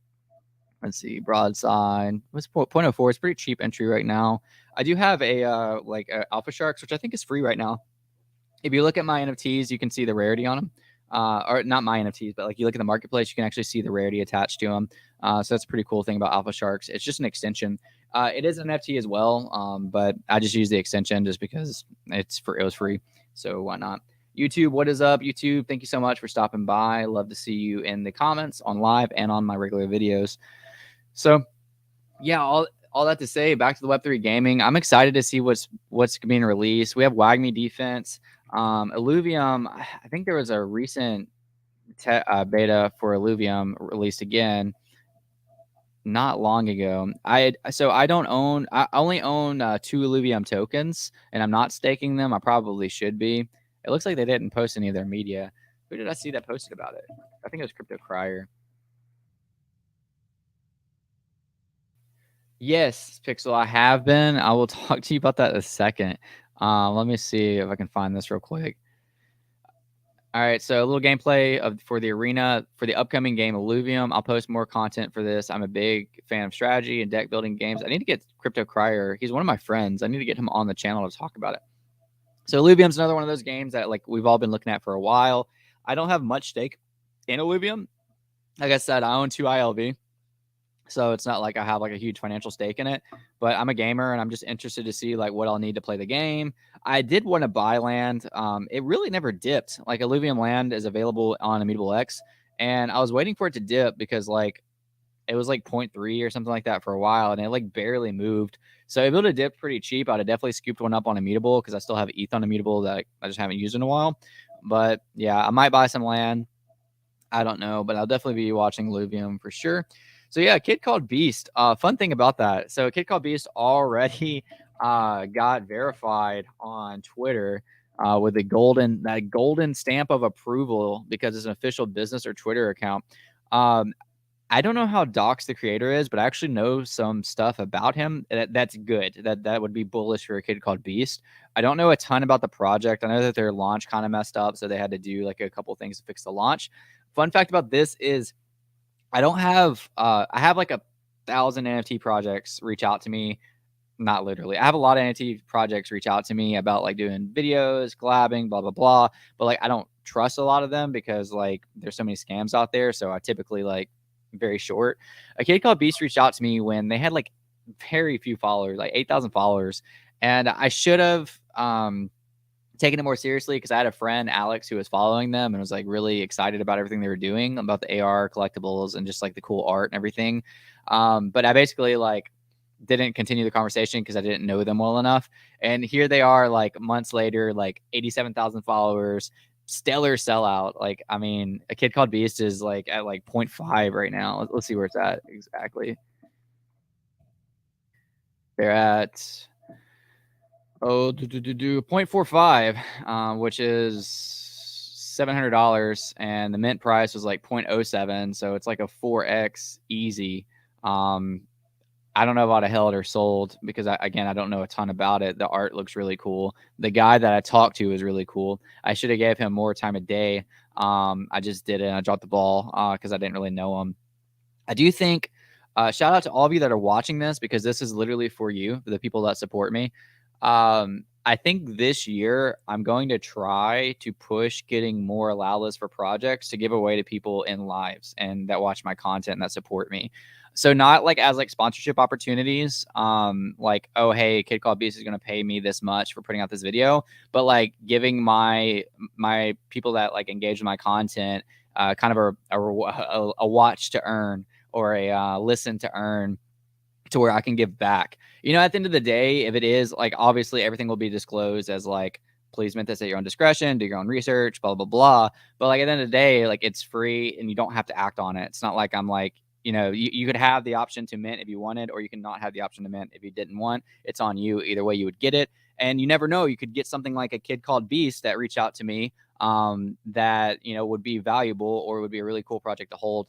Let's see. Broadside. What's 0.04? It's pretty cheap entry right now. I do have a Alpha Sharks, which I think is free right now. If you look at my NFTs, you can see the rarity on them. Or not my NFTs, but like you look at the marketplace, you can actually see the rarity attached to them. So that's a pretty cool thing about Alpha Sharks. It's just an extension. It is an NFT as well, but I just use the extension just because it was free. So why not? YouTube, what is up? YouTube, thank you so much for stopping by. Love to see you in the comments on live and on my regular videos. So yeah, all that to say, back to the Web3 gaming. I'm excited to see what's being released. We have WAGMI defense. Illuvium, I think there was a recent beta for Illuvium released again not long ago. I only own 2 Illuvium tokens, and I'm not staking them. I probably should be. It looks like they didn't post any of their media. Who did I see that posted about it? I think it was Crypto Crier. Yes, Pixel, I have been. I will talk to you about that in a second. Let me see if I can find this real quick. All right, so a little gameplay for the arena for the upcoming game Illuvium. I'll post more content for this. I'm a big fan of strategy and deck building games. I need to get Crypto Crier. He's one of my friends. I need to get him on the channel to talk about it. So Illuvium's another one of those games that like we've all been looking at for a while. I don't have much stake in Illuvium. Like I said, I own 2 ILV. So it's not like I have like a huge financial stake in it, but I'm a gamer and I'm just interested to see like what I'll need to play the game. I did want to buy land. It really never dipped. Like Illuvium land is available on Immutable X, and I was waiting for it to dip because like it was like 0.3 or something like that for a while, and it like barely moved. So if it would have dipped pretty cheap, I'd have definitely scooped one up on Immutable because I still have ETH on Immutable that I just haven't used in a while. But yeah, I might buy some land. I don't know, but I'll definitely be watching Illuvium for sure. So yeah, a kid called Beast. Fun thing about that. So a kid called Beast already got verified on Twitter with that golden stamp of approval because it's an official business or Twitter account. I don't know how Docs the creator is, but I actually know some stuff about him that's good. That would be bullish for a kid called Beast. I don't know a ton about the project. I know that their launch kind of messed up, so they had to do like a couple things to fix the launch. Fun fact about this is I don't have I have like 1,000 NFT projects reach out to me. Not literally. I have a lot of NFT projects reach out to me about like doing videos, collabing, blah, blah, blah. But like I don't trust a lot of them because like there's so many scams out there. So I typically like very short. A kid called Beast reached out to me when they had like very few followers, like 8,000 followers. And I should have taking it more seriously because I had a friend, Alex, who was following them and was like really excited about everything they were doing about the AR collectibles and just like the cool art and everything. But I basically like didn't continue the conversation because I didn't know them well enough. And here they are like months later, like 87,000 followers, stellar sellout. Like, I mean, A Kid Called Beast is like at like 0.5 right now. Let's see where it's at exactly. They're at 0.45, which is $700, and the mint price was like 0.07, so it's like a 4x easy. I don't know if I'd have held or sold because again, I don't know a ton about it. The art looks really cool. The guy that I talked to is really cool. I should have gave him more time of day. I just didn't. I dropped the ball because I didn't really know him. I do think, shout out to all of you that are watching this, because this is literally for you, for the people that support me. I think this year I'm going to try to push getting more allow lists for projects to give away to people in lives and that watch my content and that support me. So not like as like sponsorship opportunities, like, oh hey, Kid Called Beast is going to pay me this much for putting out this video, but like giving my people that like engage in my content kind of a watch to earn, or a listen to earn, to where I can give back. You know, at the end of the day, if it is like, obviously everything will be disclosed as like, please mint this at your own discretion, do your own research, blah, blah, blah. But like at the end of the day, like it's free and you don't have to act on it. It's not like I'm like, you know, you could have the option to mint if you wanted, or you can not have the option to mint if you didn't want. It's on you. Either way, you would get it. And you never know, you could get something like A Kid Called Beast that reached out to me that, you know, would be valuable or would be a really cool project to hold.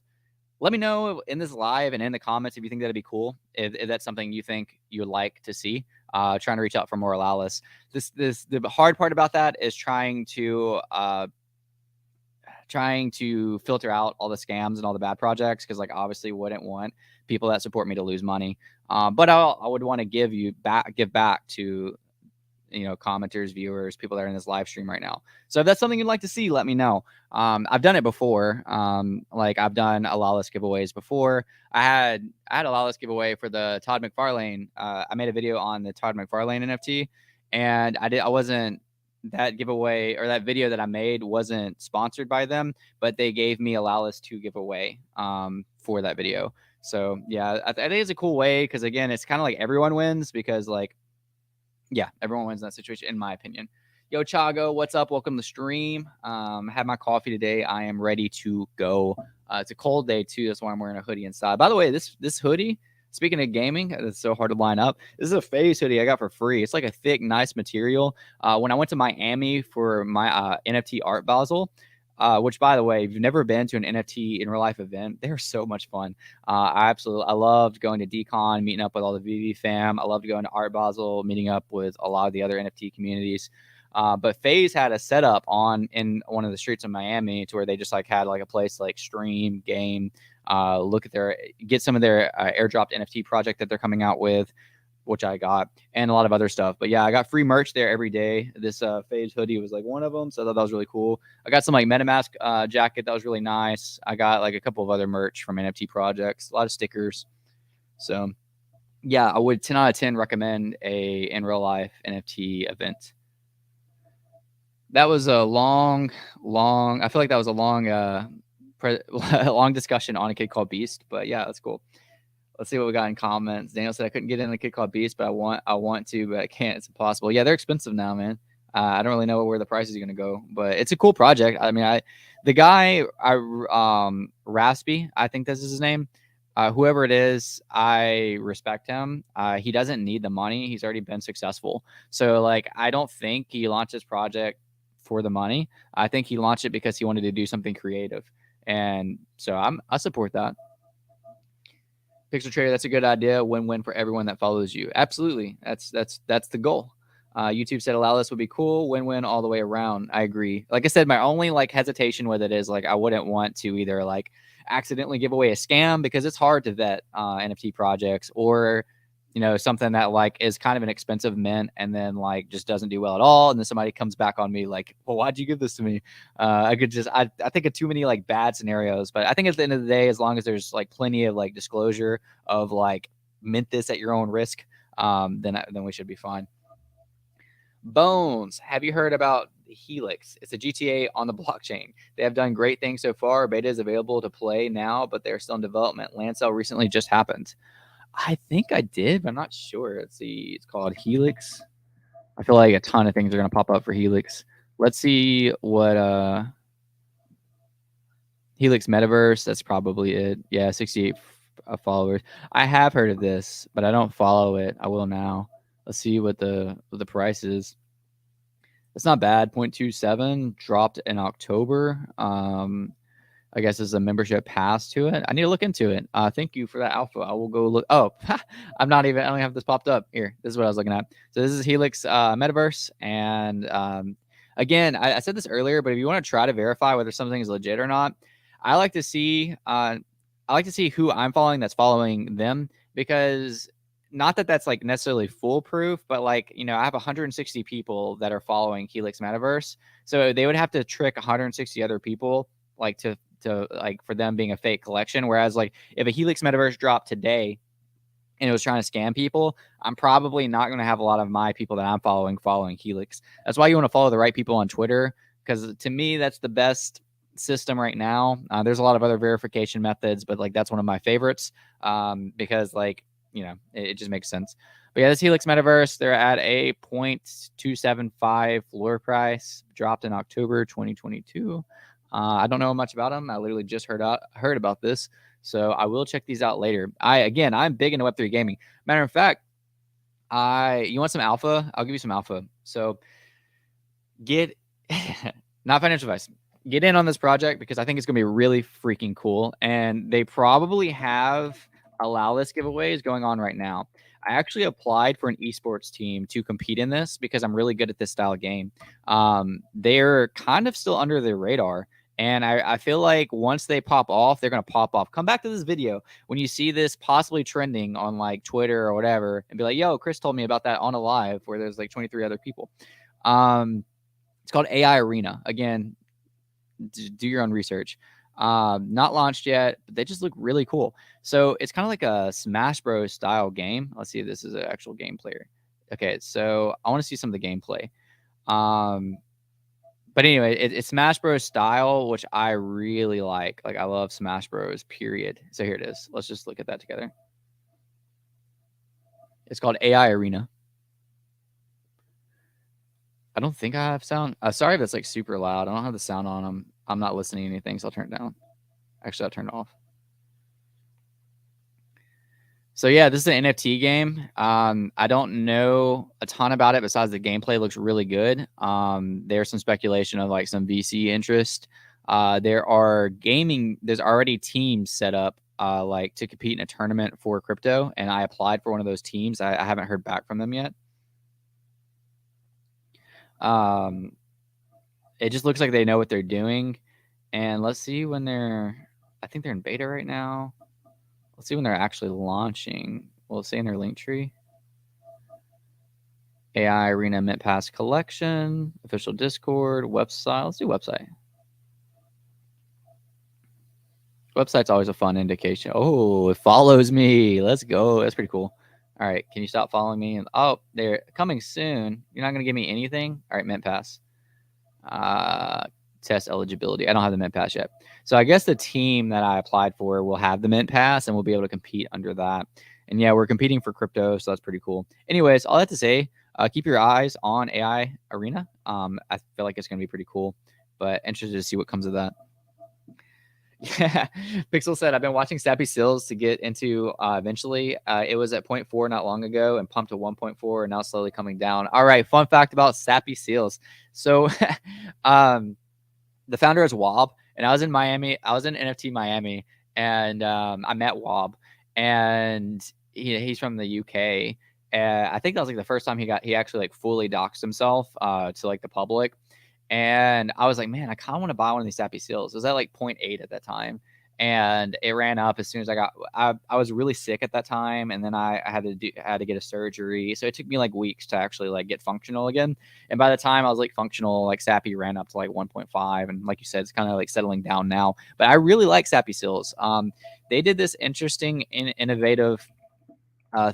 Let me know in this live and in the comments if you think that'd be cool. If that's something you think you would like to see. Trying to reach out for more allow-lists. The hard part about that is trying to filter out all the scams and all the bad projects, because like obviously wouldn't want people that support me to lose money. But I would want to give back to, you know, commenters, viewers, people that are in this live stream right now. So if that's something you'd like to see, let me know. I've done it before. Like I've done a lawless giveaways before. I had a lawless giveaway for the Todd McFarlane. I made a video on the Todd McFarlane NFT, and I wasn't, that giveaway or that video that I made wasn't sponsored by them, but they gave me a lawless to give away for that video. So yeah, I think it's a cool way, because again, it's kind of like everyone wins, because like, yeah, everyone wins in that situation, in my opinion. Yo, Chago, what's up? Welcome to the stream. Had my coffee today. I am ready to go. It's a cold day too. That's why I'm wearing a hoodie inside. By the way, this hoodie, speaking of gaming, it's so hard to line up. This is a FaZe hoodie I got for free. It's like a thick, nice material. When I went to Miami for my NFT Art Basel, which, by the way, if you've never been to an NFT in real life event, they're so much fun. I loved going to Decon, meeting up with all the VV fam. I loved going to Art Basel, meeting up with a lot of the other NFT communities. But FaZe had a setup in one of the streets of Miami to where they just like had like a place to like stream, game, get some of their airdropped NFT project that they're coming out with, which I got, and a lot of other stuff. But yeah, I got free merch there every day. This FaZe hoodie was like one of them, so I thought that was really cool. I got some like MetaMask jacket that was really nice. I got like a couple of other merch from NFT projects, a lot of stickers. So yeah, I would 10 out of 10 recommend a in real life NFT event. That was a long. I feel like that was a long, long discussion on A Kid Called Beast. But yeah, that's cool. Let's see what we got in comments. Daniel said I couldn't get in A Kid Called Beast, but I want to, but I can't. It's impossible. Yeah, they're expensive now, man. I don't really know where the price is going to go, but it's a cool project. I mean, the guy, Raspy, I think this is his name. Whoever it is, I respect him. He doesn't need the money. He's already been successful. So like, I don't think he launched this project for the money. I think he launched it because he wanted to do something creative. And so I support that. Pixel Trader, that's a good idea. Win-win for everyone that follows you. Absolutely. That's the goal. YouTube said allow this would be cool. Win-win all the way around. I agree. Like I said, my only like hesitation with it is like I wouldn't want to either like accidentally give away a scam, because it's hard to vet NFT projects, or you know, something that like is kind of an expensive mint and then like just doesn't do well at all, and then somebody comes back on me like, well, why'd you give this to me? I think of too many like bad scenarios. But I think at the end of the day, as long as there's like plenty of like disclosure of like mint this at your own risk, then we should be fine. Bones, have you heard about Helix? It's a GTA on the blockchain. They have done great things so far. Beta is available to play now, but they're still in development. Land sale recently just happened. I think I did, but I'm not sure. Let's see. It's called Helix. I feel like a ton of things are going to pop up for Helix. Let's see what Helix Metaverse. That's probably it. Yeah, 68 followers. I have heard of this, but I don't follow it. I will now. Let's see what the price is. It's not bad. 0.27 dropped in October. I guess there's a membership pass to it. I need to look into it. Thank you for that alpha. I will go look. Oh, I don't have this popped up here. This is what I was looking at. So this is Helix Metaverse. And again, I said this earlier, but if you want to try to verify whether something is legit or not, I like to see who I'm following that's following them, because not that that's like necessarily foolproof, but like, I have 160 people that are following Helix Metaverse. So they would have to trick 160 other people like to like for them being a fake collection. Whereas like if a Helix Metaverse dropped today and it was trying to scam people, I'm probably not going to have a lot of my people that I'm following Helix. That's why you want to follow the right people on Twitter, because to me, that's the best system right now. There's a lot of other verification methods, but like that's one of my favorites, because like, it just makes sense. But yeah, this Helix Metaverse, they're at a 0.275 floor price, dropped in October 2022. I don't know much about them. I literally just heard about this, so I will check these out later. I'm big into Web3 gaming. Matter of fact, you want some alpha? I'll give you some alpha. So get not financial advice. Get in on this project because I think it's going to be really freaking cool. And they probably have allow list giveaways going on right now. I actually applied for an esports team to compete in this because I'm really good at this style of game. They're kind of still under the radar. And I feel like once they pop off, they're going to pop off. Come back to this video when you see this possibly trending on like Twitter or whatever and be like, yo, Chris told me about that on a live where there's like 23 other people. It's called AI Arena. Again, do your own research. Not launched yet, but they just look really cool. So it's kind of like a Smash Bros style game. Let's see if this is an actual gameplay. Okay, so I want to see some of the gameplay. But anyway, it's Smash Bros style, which I really like. Like I love Smash Bros, period. So here it is. Let's just look at that together. It's called AI Arena. I don't think I have sound. Sorry if it's like super loud. I don't have the sound on them. I'm not listening to anything, so I'll turn it down. Actually, I'll turn it off. So yeah, this is an NFT game. I don't know a ton about it besides the gameplay looks really good. There's some speculation of like some VC interest. There's already teams set up like to compete in a tournament for crypto, and I applied for one of those teams. I haven't heard back from them yet. It just looks like they know what they're doing. And let's see when I think they're in beta right now. Let's see when they're actually launching. We'll see in their link tree. AI Arena Mint Pass Collection, official Discord, website. Let's do website. Website's always a fun indication. Oh, it follows me. Let's go. That's pretty cool. All right. Can you stop following me? And oh, they're coming soon. You're not going to give me anything? All right, Mint Pass. Test eligibility. I don't have the Mint Pass yet. So I guess the team that I applied for will have the Mint Pass and we'll be able to compete under that. And yeah, we're competing for crypto, so that's pretty cool. Anyways, all that to say, keep your eyes on AI Arena. I feel like it's going to be pretty cool, but interested to see what comes of that. Yeah, Pixel said, I've been watching Sappy Sills to get into eventually. It was at 0.4 not long ago and pumped to 1.4 and now slowly coming down. All right, fun fact about Sappy Seals. So the founder is Wob, and I was in Miami. I was in NFT Miami, and I met Wob, and he's from the UK. I think that was like the first time he actually like fully doxed himself to like the public. And I was like, man, I kind of want to buy one of these Sappy Seals. It was at like 0.8 at that time. And it ran up as soon as I was really sick at that time. And then I had to get a surgery. So it took me like weeks to actually like get functional again. And by the time I was like functional, like Sappy ran up to like 1.5. And like you said, it's kind of like settling down now. But I really like Sappy Seals. They did this interesting, innovative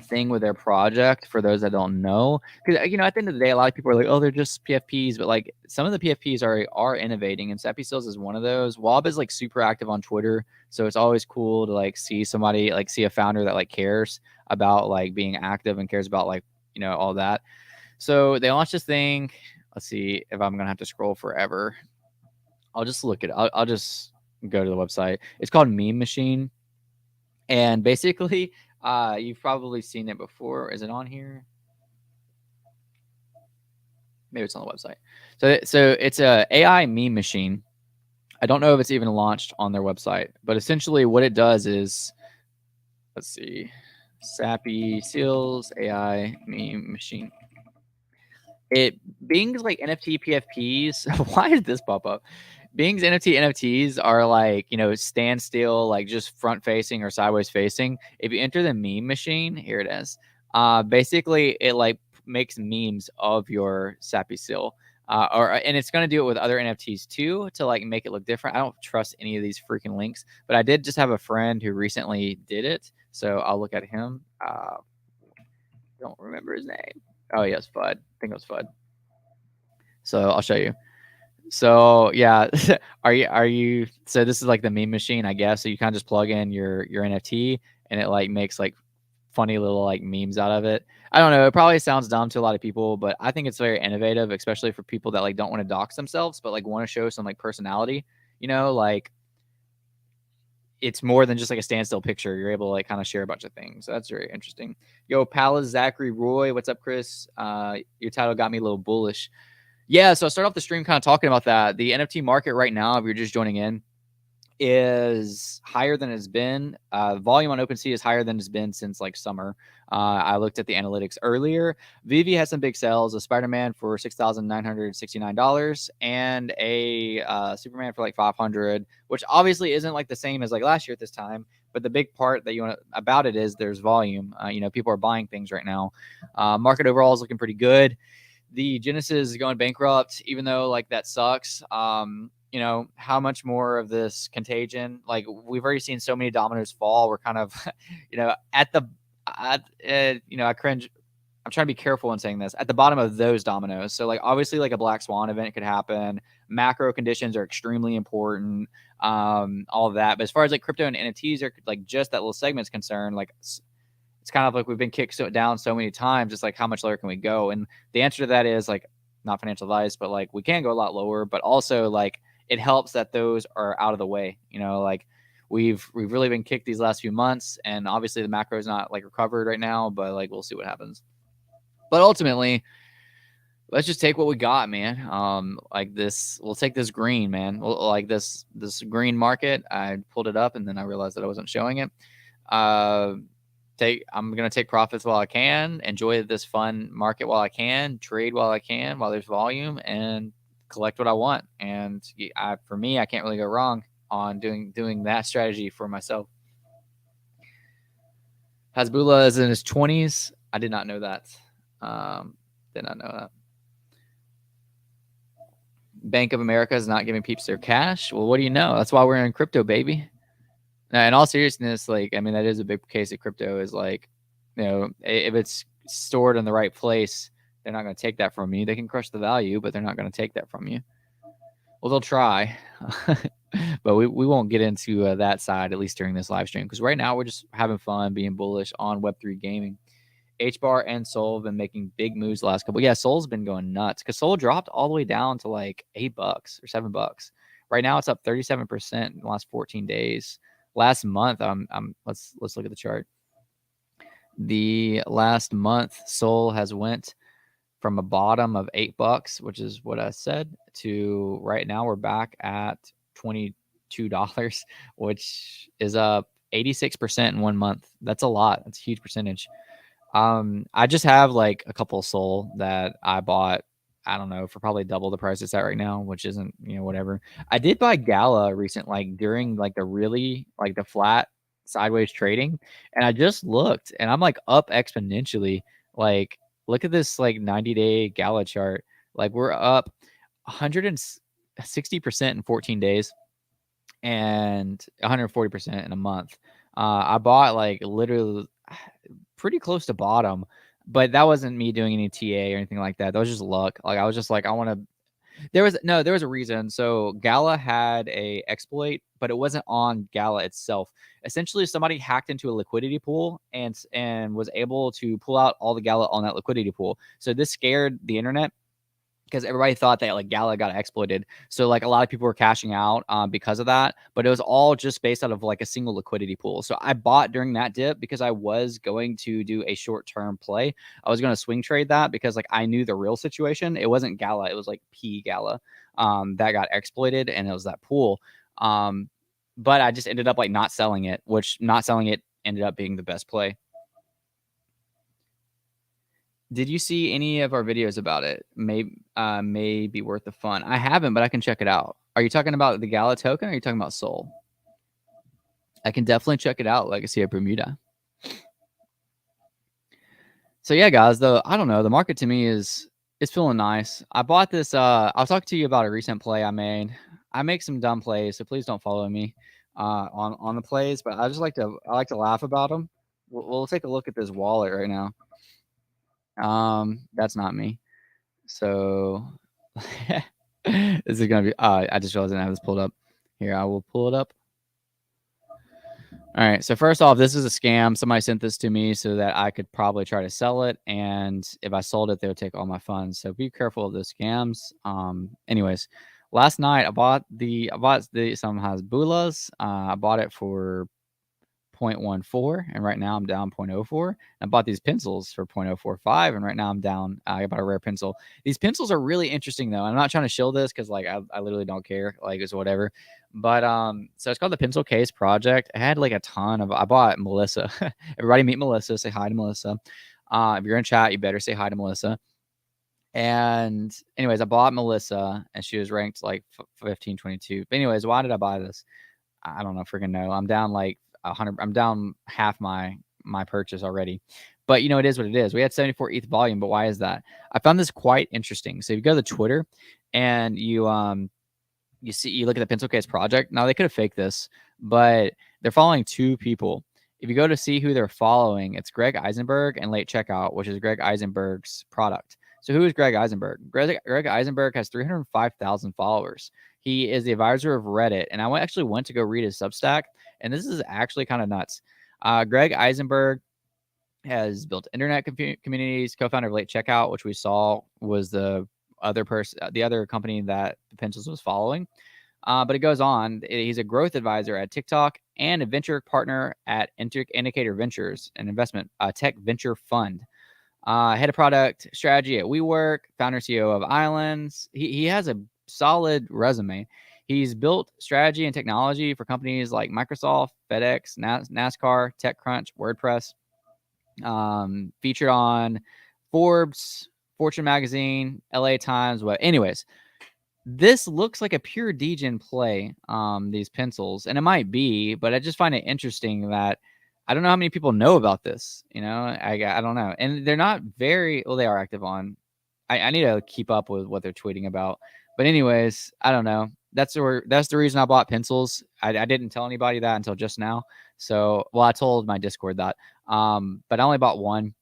thing with their project for those that don't know, because at the end of the day a lot of people are like, oh, they're just PFPs, but like some of the PFPs are innovating, and Sappy Seals is one of those. Wob is like super active on Twitter, so it's always cool to like see somebody, like see a founder that like cares about like being active and cares about like all that. So they launched this thing. Let's see if I'm gonna have to scroll forever. I'll just look it. I'll just go to the website. It's called Meme Machine, and basically, you've probably seen it before. Is it on here? Maybe it's on the website. So it's a AI meme machine. I don't know if it's even launched on their website, but essentially what it does is, let's see, Sappy Seals AI meme machine. It Bing's like NFT PFPs. Why did this pop up? Bing's NFTs are like, standstill, like just front facing or sideways facing. If you enter the meme machine, here it is. Basically, it like makes memes of your Sappy Seal. And it's going to do it with other NFTs too to like make it look different. I don't trust any of these freaking links, but I did just have a friend who recently did it, so I'll look at him. Don't remember his name. Oh yes, Fudd. I think it was Fudd. So I'll show you. So yeah, are you? So this is like the meme machine, I guess. So you kind of just plug in your NFT, and it like makes like funny little like memes out of it. I don't know. It probably sounds dumb to a lot of people, but I think it's very innovative, especially for people that like don't want to dox themselves, but like want to show some like personality. Like it's more than just like a standstill picture. You're able to like kind of share a bunch of things. So that's very interesting. Yo, Palace, Zachary, Roy, what's up, Chris? Your title got me a little bullish. Yeah, so I start off the stream kind of talking about that. The NFT market right now, if you're just joining in, is higher than it's been. Volume on OpenSea is higher than it's been since like summer. I looked at the analytics earlier. Vivi had some big sales: a Spider-Man for $6,969 and a Superman for like $500, which obviously isn't like the same as like last year at this time. But the big part that you want about it is there's volume. People are buying things right now. Market overall is looking pretty good. The Genesis is going bankrupt, even though like that sucks. How much more of this contagion? Like we've already seen so many dominoes fall. We're kind of, I cringe. I'm trying to be careful in saying this, at the bottom of those dominoes. So like obviously like a black swan event could happen. Macro conditions are extremely important. All of that. But as far as like crypto and NFTs are like just that little segment's concerned, like it's kind of like we've been kicked down so many times. It's like, how much lower can we go? And the answer to that is like, not financial advice, but like we can go a lot lower, but also like it helps that those are out of the way. Like we've really been kicked these last few months, and obviously the macro is not like recovered right now, but like we'll see what happens. But ultimately, let's just take what we got, man. Like this, we'll take this green, man. Like this green market. I pulled it up and then I realized that I wasn't showing it. I'm gonna take profits while I can, enjoy this fun market while I can, trade while I can, while there's volume, and collect what I want. And for me, I can't really go wrong on doing that strategy for myself. Hasbullah is in his 20s. I did not know that. Did not know that. Bank of America is not giving peeps their cash. Well, what do you know? That's why we're in crypto, baby. Now, in all seriousness, like, I mean, that is a big case of crypto is like, if it's stored in the right place, they're not going to take that from you. They can crush the value, but they're not going to take that from you. Well, they'll try, but we won't get into that side, at least during this live stream, because right now we're just having fun, being bullish on Web3 gaming. HBAR and Sol have been making big moves the last couple. Yeah, Sol's been going nuts because Sol dropped all the way down to like $8 or $7. Right now it's up 37% in the last 14 days. Last month, let's look at the chart. The last month, Sol has went from a bottom of $8, which is what I said, to right now we're back at $22, which is up 86% in 1 month. That's a lot. That's a huge percentage. I just have like a couple of Sol that I bought, I don't know, for probably double the price it's at right now, which isn't, whatever. I did buy Gala recent, like during like the flat sideways trading, and I just looked and I'm like up exponentially. Like look at this like 90-day Gala chart. Like we're up 160% in 14 days and 140% in a month. I bought like literally pretty close to bottom, but that wasn't me doing any TA or anything like that. That was just luck. Like I was just like, I want to. There was a reason. So Gala had a exploit, but it wasn't on Gala itself. Essentially, somebody hacked into a liquidity pool and was able to pull out all the Gala on that liquidity pool. So this scared the internet. because everybody thought that like Gala got exploited. So like a lot of people were cashing out because of that, but it was all just based out of like a single liquidity pool. So I bought during that dip because I was going to do a short-term play. I was going to swing trade that because like I knew the real situation. It wasn't Gala, it was like P Gala that got exploited, and it was that pool. But I just ended up like not selling it, which not selling it ended up being the best play. Did you see any of our videos about it? May be worth the fun. I haven't, but I can check it out. Are you talking about the Gala token, or are you talking about Sol? I can definitely check it out. Legacy of Bermuda. So yeah, guys, though I don't know, the market to me is feeling nice. I bought this. I'll talk to you about a recent play I made. I make some dumb plays, so please don't follow me on the plays. But I like to laugh about them. We'll take a look at this wallet right now. That's not me. So this is gonna be. I just realized I didn't have this pulled up. Here, I will pull it up. All right. So first off, this is a scam. Somebody sent this to me so that I could probably try to sell it, and if I sold it, they would take all my funds. So be careful of those scams. Anyways, last night I bought some Hasbullas. I bought it for 0.14, and right now I'm down 0.04. I bought these pencils for 0.045, and right now I'm down. I bought a rare pencil. These pencils are really interesting though. I'm not trying to shill this because like I literally don't care. Like it's whatever. But so it's called the Pencil Case Project. I had like a ton of. I bought Melissa. Everybody meet Melissa. Say hi to Melissa. If you're in chat, you better say hi to Melissa. And anyways, I bought Melissa, and she was ranked like 1522. But anyways, why did I buy this? I don't know, freaking know. I'm down like 100. I'm down half my purchase already. But you know, it is what it is. We had 74 ETH volume, but why is that? I found this quite interesting. So if you go to Twitter and you look at the Pencil Case Project. Now they could have faked this, but they're following two people. If you go to see who they're following, it's Greg Eisenberg and Late Checkout, which is Greg Eisenberg's product. So who is Greg Eisenberg? Greg Eisenberg has 305,000 followers. He is the advisor of Reddit, and I actually went to go read his Substack, and this is actually kind of nuts. Greg Eisenberg has built internet communities, co-founder of Late Checkout, which we saw was the other company that the Pencils was following. But it goes on. He's a growth advisor at TikTok and a venture partner at Indicator Ventures, an investment tech venture fund. Head of product strategy at WeWork, founder CEO of Islands. He has a solid resume. He's built strategy and technology for companies like Microsoft, FedEx, NASCAR, TechCrunch, WordPress. Featured on Forbes, Fortune Magazine, LA Times. But anyways, this looks like a pure degen play, these pencils, and it might be, but I just find it interesting that I don't know how many people know about this. You know, I don't know, and they're not very well. They are active on. I need to keep up with what they're tweeting about. But anyways, I don't know. That's the reason I bought pencils. I didn't tell anybody that until just now. So, well, I told my Discord that. But I only bought one,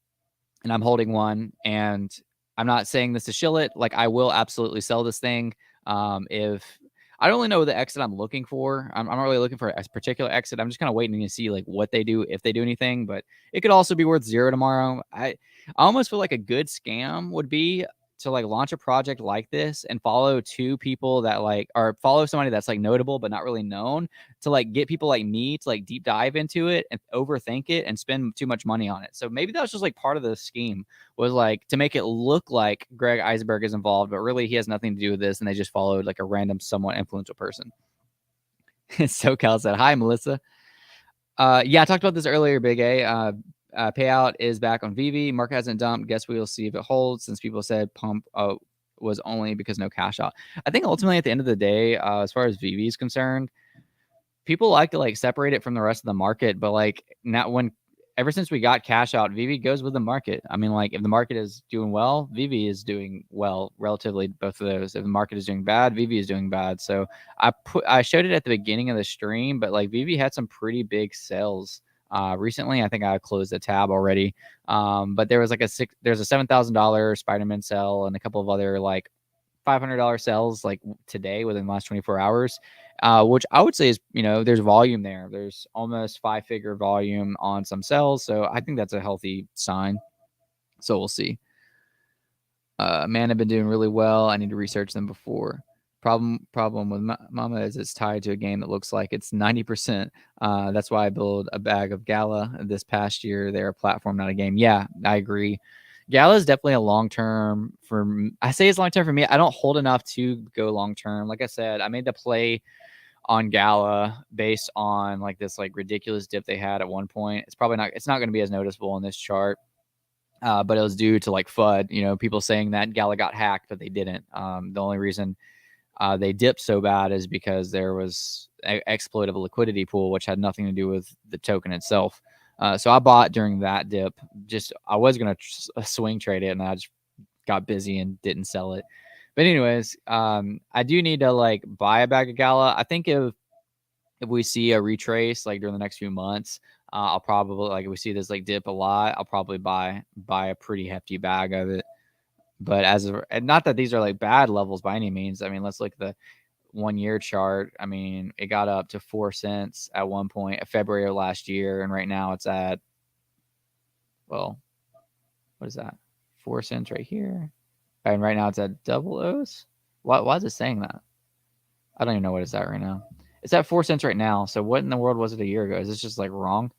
and I'm holding one, and I'm not saying this to shill it. Like I will absolutely sell this thing. If I don't really know the exit I'm looking for. I'm not really looking for a particular exit. I'm just kind of waiting to see like what they do, if they do anything. But it could also be worth zero tomorrow. I almost feel like a good scam would be to like launch a project like this and follow two people that like, or follow somebody that's like notable but not really known, to like get people like me to like deep dive into it and overthink it and spend too much money on it. So maybe that was just like part of the scheme, was like to make it look like Greg Eisenberg is involved, but really he has nothing to do with this, and they just followed like a random, somewhat influential person. SoCal said, "Hi, Melissa." Yeah, I talked about this earlier, Big A. Payout is back on VV. Mark hasn't dumped. Guess we will see if it holds, since people said pump was only because no cash out. I think ultimately at the end of the day, as far as VV is concerned, people like to like separate it from the rest of the market, but like now ever since we got cash out, VV goes with the market. I mean, like if the market is doing well, VV is doing well relatively, both of those. If the market is doing bad, VV is doing bad. So I showed it at the beginning of the stream, but like VV had some pretty big sales recently. I think I closed the tab already. But there was like there's a $7,000 Spider-Man sell and a couple of other like $500 sales like today within the last 24 hours, which I would say is, you know, there's volume there. There's almost 5-figure volume on some sales. So I think that's a healthy sign. So we'll see. Man, I've been doing really well. I need to research them before. Problem with Mama is it's tied to a game that looks like it's 90%. That's why I built a bag of Gala this past year. They're a platform, not a game. Yeah, I agree. Gala is definitely a long term for. I say it's long term for me. I don't hold enough to go long term. Like I said, I made the play on Gala based on like this like ridiculous dip they had at one point. It's probably not. It's not going to be as noticeable in this chart. But it was due to like FUD, people saying that Gala got hacked, but they didn't. The only reason they dipped so bad is because there was exploit of a liquidity pool, which had nothing to do with the token itself. So I bought during that dip. Just I was gonna swing trade it, and I just got busy and didn't sell it. But anyways, I do need to like buy a bag of Gala. I think if we see a retrace like during the next few months, I'll probably like if we see this like dip a lot, I'll probably buy a pretty hefty bag of it. But and not that these are like bad levels by any means. I mean, let's look at the 1 year chart. I mean, it got up to 4 cents at one point at February of last year, and right now it's at, well, what is that? 4 cents right here, and right now it's at double O's. Why is it saying that? I don't even know what it's at right now. It's at 4 cents right now. So what in the world was it a year ago? Is this just like wrong?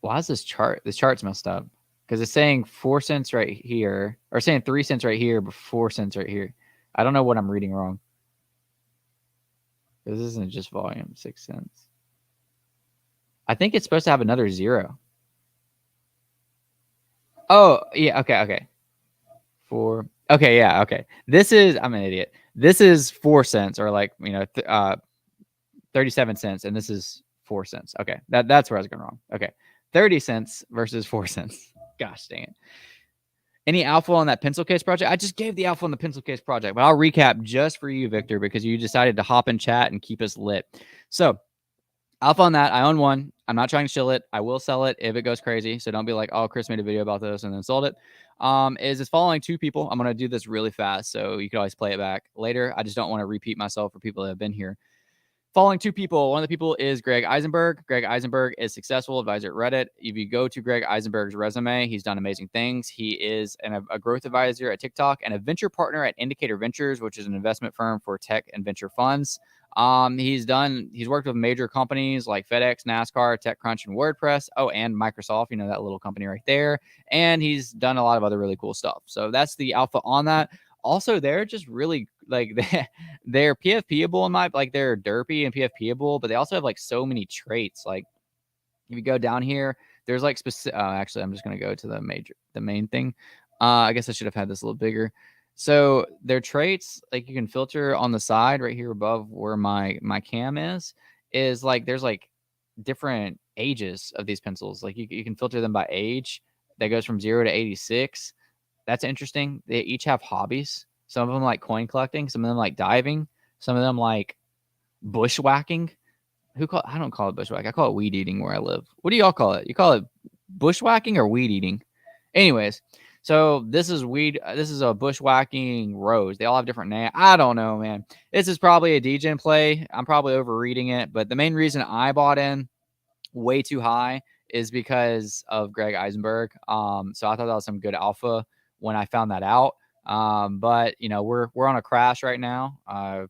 Why is this chart? This chart's messed up because it's saying 4 cents right here, or saying 3 cents right here, but 4 cents right here. I don't know what I'm reading wrong. This isn't just volume, 6 cents. I think it's supposed to have another zero. Oh, yeah. Okay. Okay. Yeah. Okay. I'm an idiot. This is 4 cents, or like, 37 cents. And this is 4 cents. Okay. That's where I was going wrong. Okay. 30 cents versus 4 cents. Gosh dang it. Any alpha on that pencil case project? I just gave the alpha on the pencil case project, but I'll recap just for you, Victor, because you decided to hop in chat and keep us lit. So alpha on that, I own one. I'm not trying to shill it. I will sell it if it goes crazy. So don't be like, oh, Chris made a video about this and then sold it. It's following two people. I'm going to do this really fast, so you can always play it back later. I just don't want to repeat myself for people that have been here. Following two people. One of the people is Greg Eisenberg. Greg Eisenberg is successful advisor at Reddit. If you go to Greg Eisenberg's resume, he's done amazing things. He is a growth advisor at TikTok and a venture partner at Indicator Ventures, which is an investment firm for tech and venture funds. He's worked with major companies like FedEx, NASCAR, TechCrunch, and WordPress. Oh, and Microsoft, that little company right there. And he's done a lot of other really cool stuff. So that's the alpha on that. Also, they're just really like they're PFPable in my like they're derpy and PFPable, but they also have like so many traits. Like if you go down here, there's like specific. Actually, I'm just gonna go to the main thing. I guess I should have had this a little bigger. So their traits, like you can filter on the side right here above where my cam is like there's like different ages of these pencils. Like you can filter them by age. That goes from 0 to 86. That's interesting. They each have hobbies. Some of them like coin collecting. Some of them like diving. Some of them like bushwhacking. I don't call it bushwhacking. I call it weed eating where I live. What do y'all call it? You call it bushwhacking or weed eating? Anyways, so this is weed. This is a bushwhacking rose. They all have different names. I don't know, man. This is probably a degen play. I'm probably overreading it, but the main reason I bought in way too high is because of Greg Eisenberg. So I thought that was some good alpha when I found that out. But we're on a crash right now.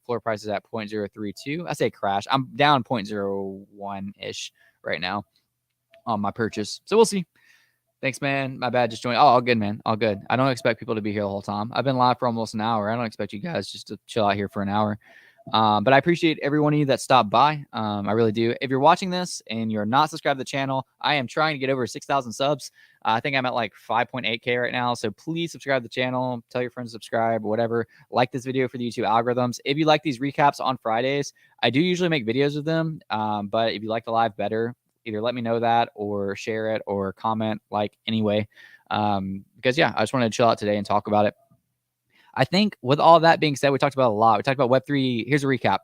Floor price is at 0.032. I say crash. I'm down 0.01 ish right now on my purchase. So we'll see. Thanks, man. My bad. Just joined. Oh, all good, man. All good. I don't expect people to be here the whole time. I've been live for almost an hour. I don't expect you guys just to chill out here for an hour. But I appreciate every one of you that stopped by. I really do. If you're watching this and you're not subscribed to the channel, I am trying to get over 6,000 subs. I think I'm at like 5.8K right now. So please subscribe to the channel. Tell your friends to subscribe, whatever. Like this video for the YouTube algorithms. If you like these recaps on Fridays, I do usually make videos of them. But if you like the live better, either let me know that or share it or comment like anyway. Because yeah, I just wanted to chill out today and talk about it. I think with all that being said, we talked about a lot. We talked about Web3. Here's a recap.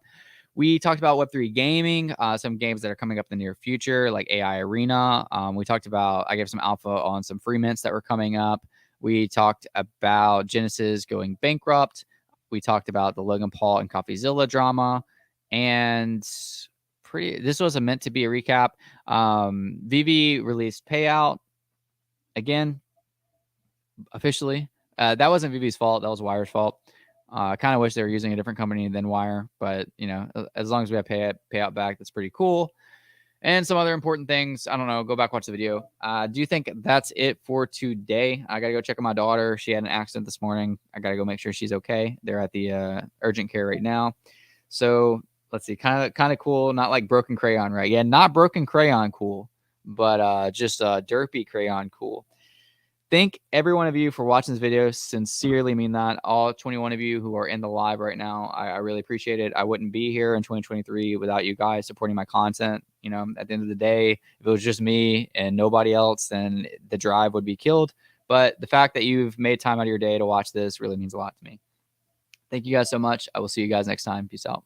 We talked about Web3 gaming, some games that are coming up in the near future, like AI Arena. We talked about, I gave some alpha on some free mints that were coming up. We talked about Genesis going bankrupt. We talked about the Logan Paul and CoffeeZilla drama. And this was meant to be a recap. Vivi released Payout. again, officially, that wasn't VB's fault. That was Wire's fault. I kind of wish they were using a different company than Wire, but as long as we have payout back, that's pretty cool. And some other important things. I don't know. Go back, watch the video. Do you think that's it for today? I got to go check on my daughter. She had an accident this morning. I got to go make sure she's okay. They're at the urgent care right now. So let's see. Kind of cool. Not like broken crayon, right? Yeah, not broken crayon cool, but just derpy crayon cool. Thank every one of you for watching this video. Sincerely mean that. All 21 of you who are in the live right now, I really appreciate it. I wouldn't be here in 2023 without you guys supporting my content. At the end of the day, if it was just me and nobody else, then the drive would be killed. But the fact that you've made time out of your day to watch this really means a lot to me. Thank you guys so much. I will see you guys next time. Peace out.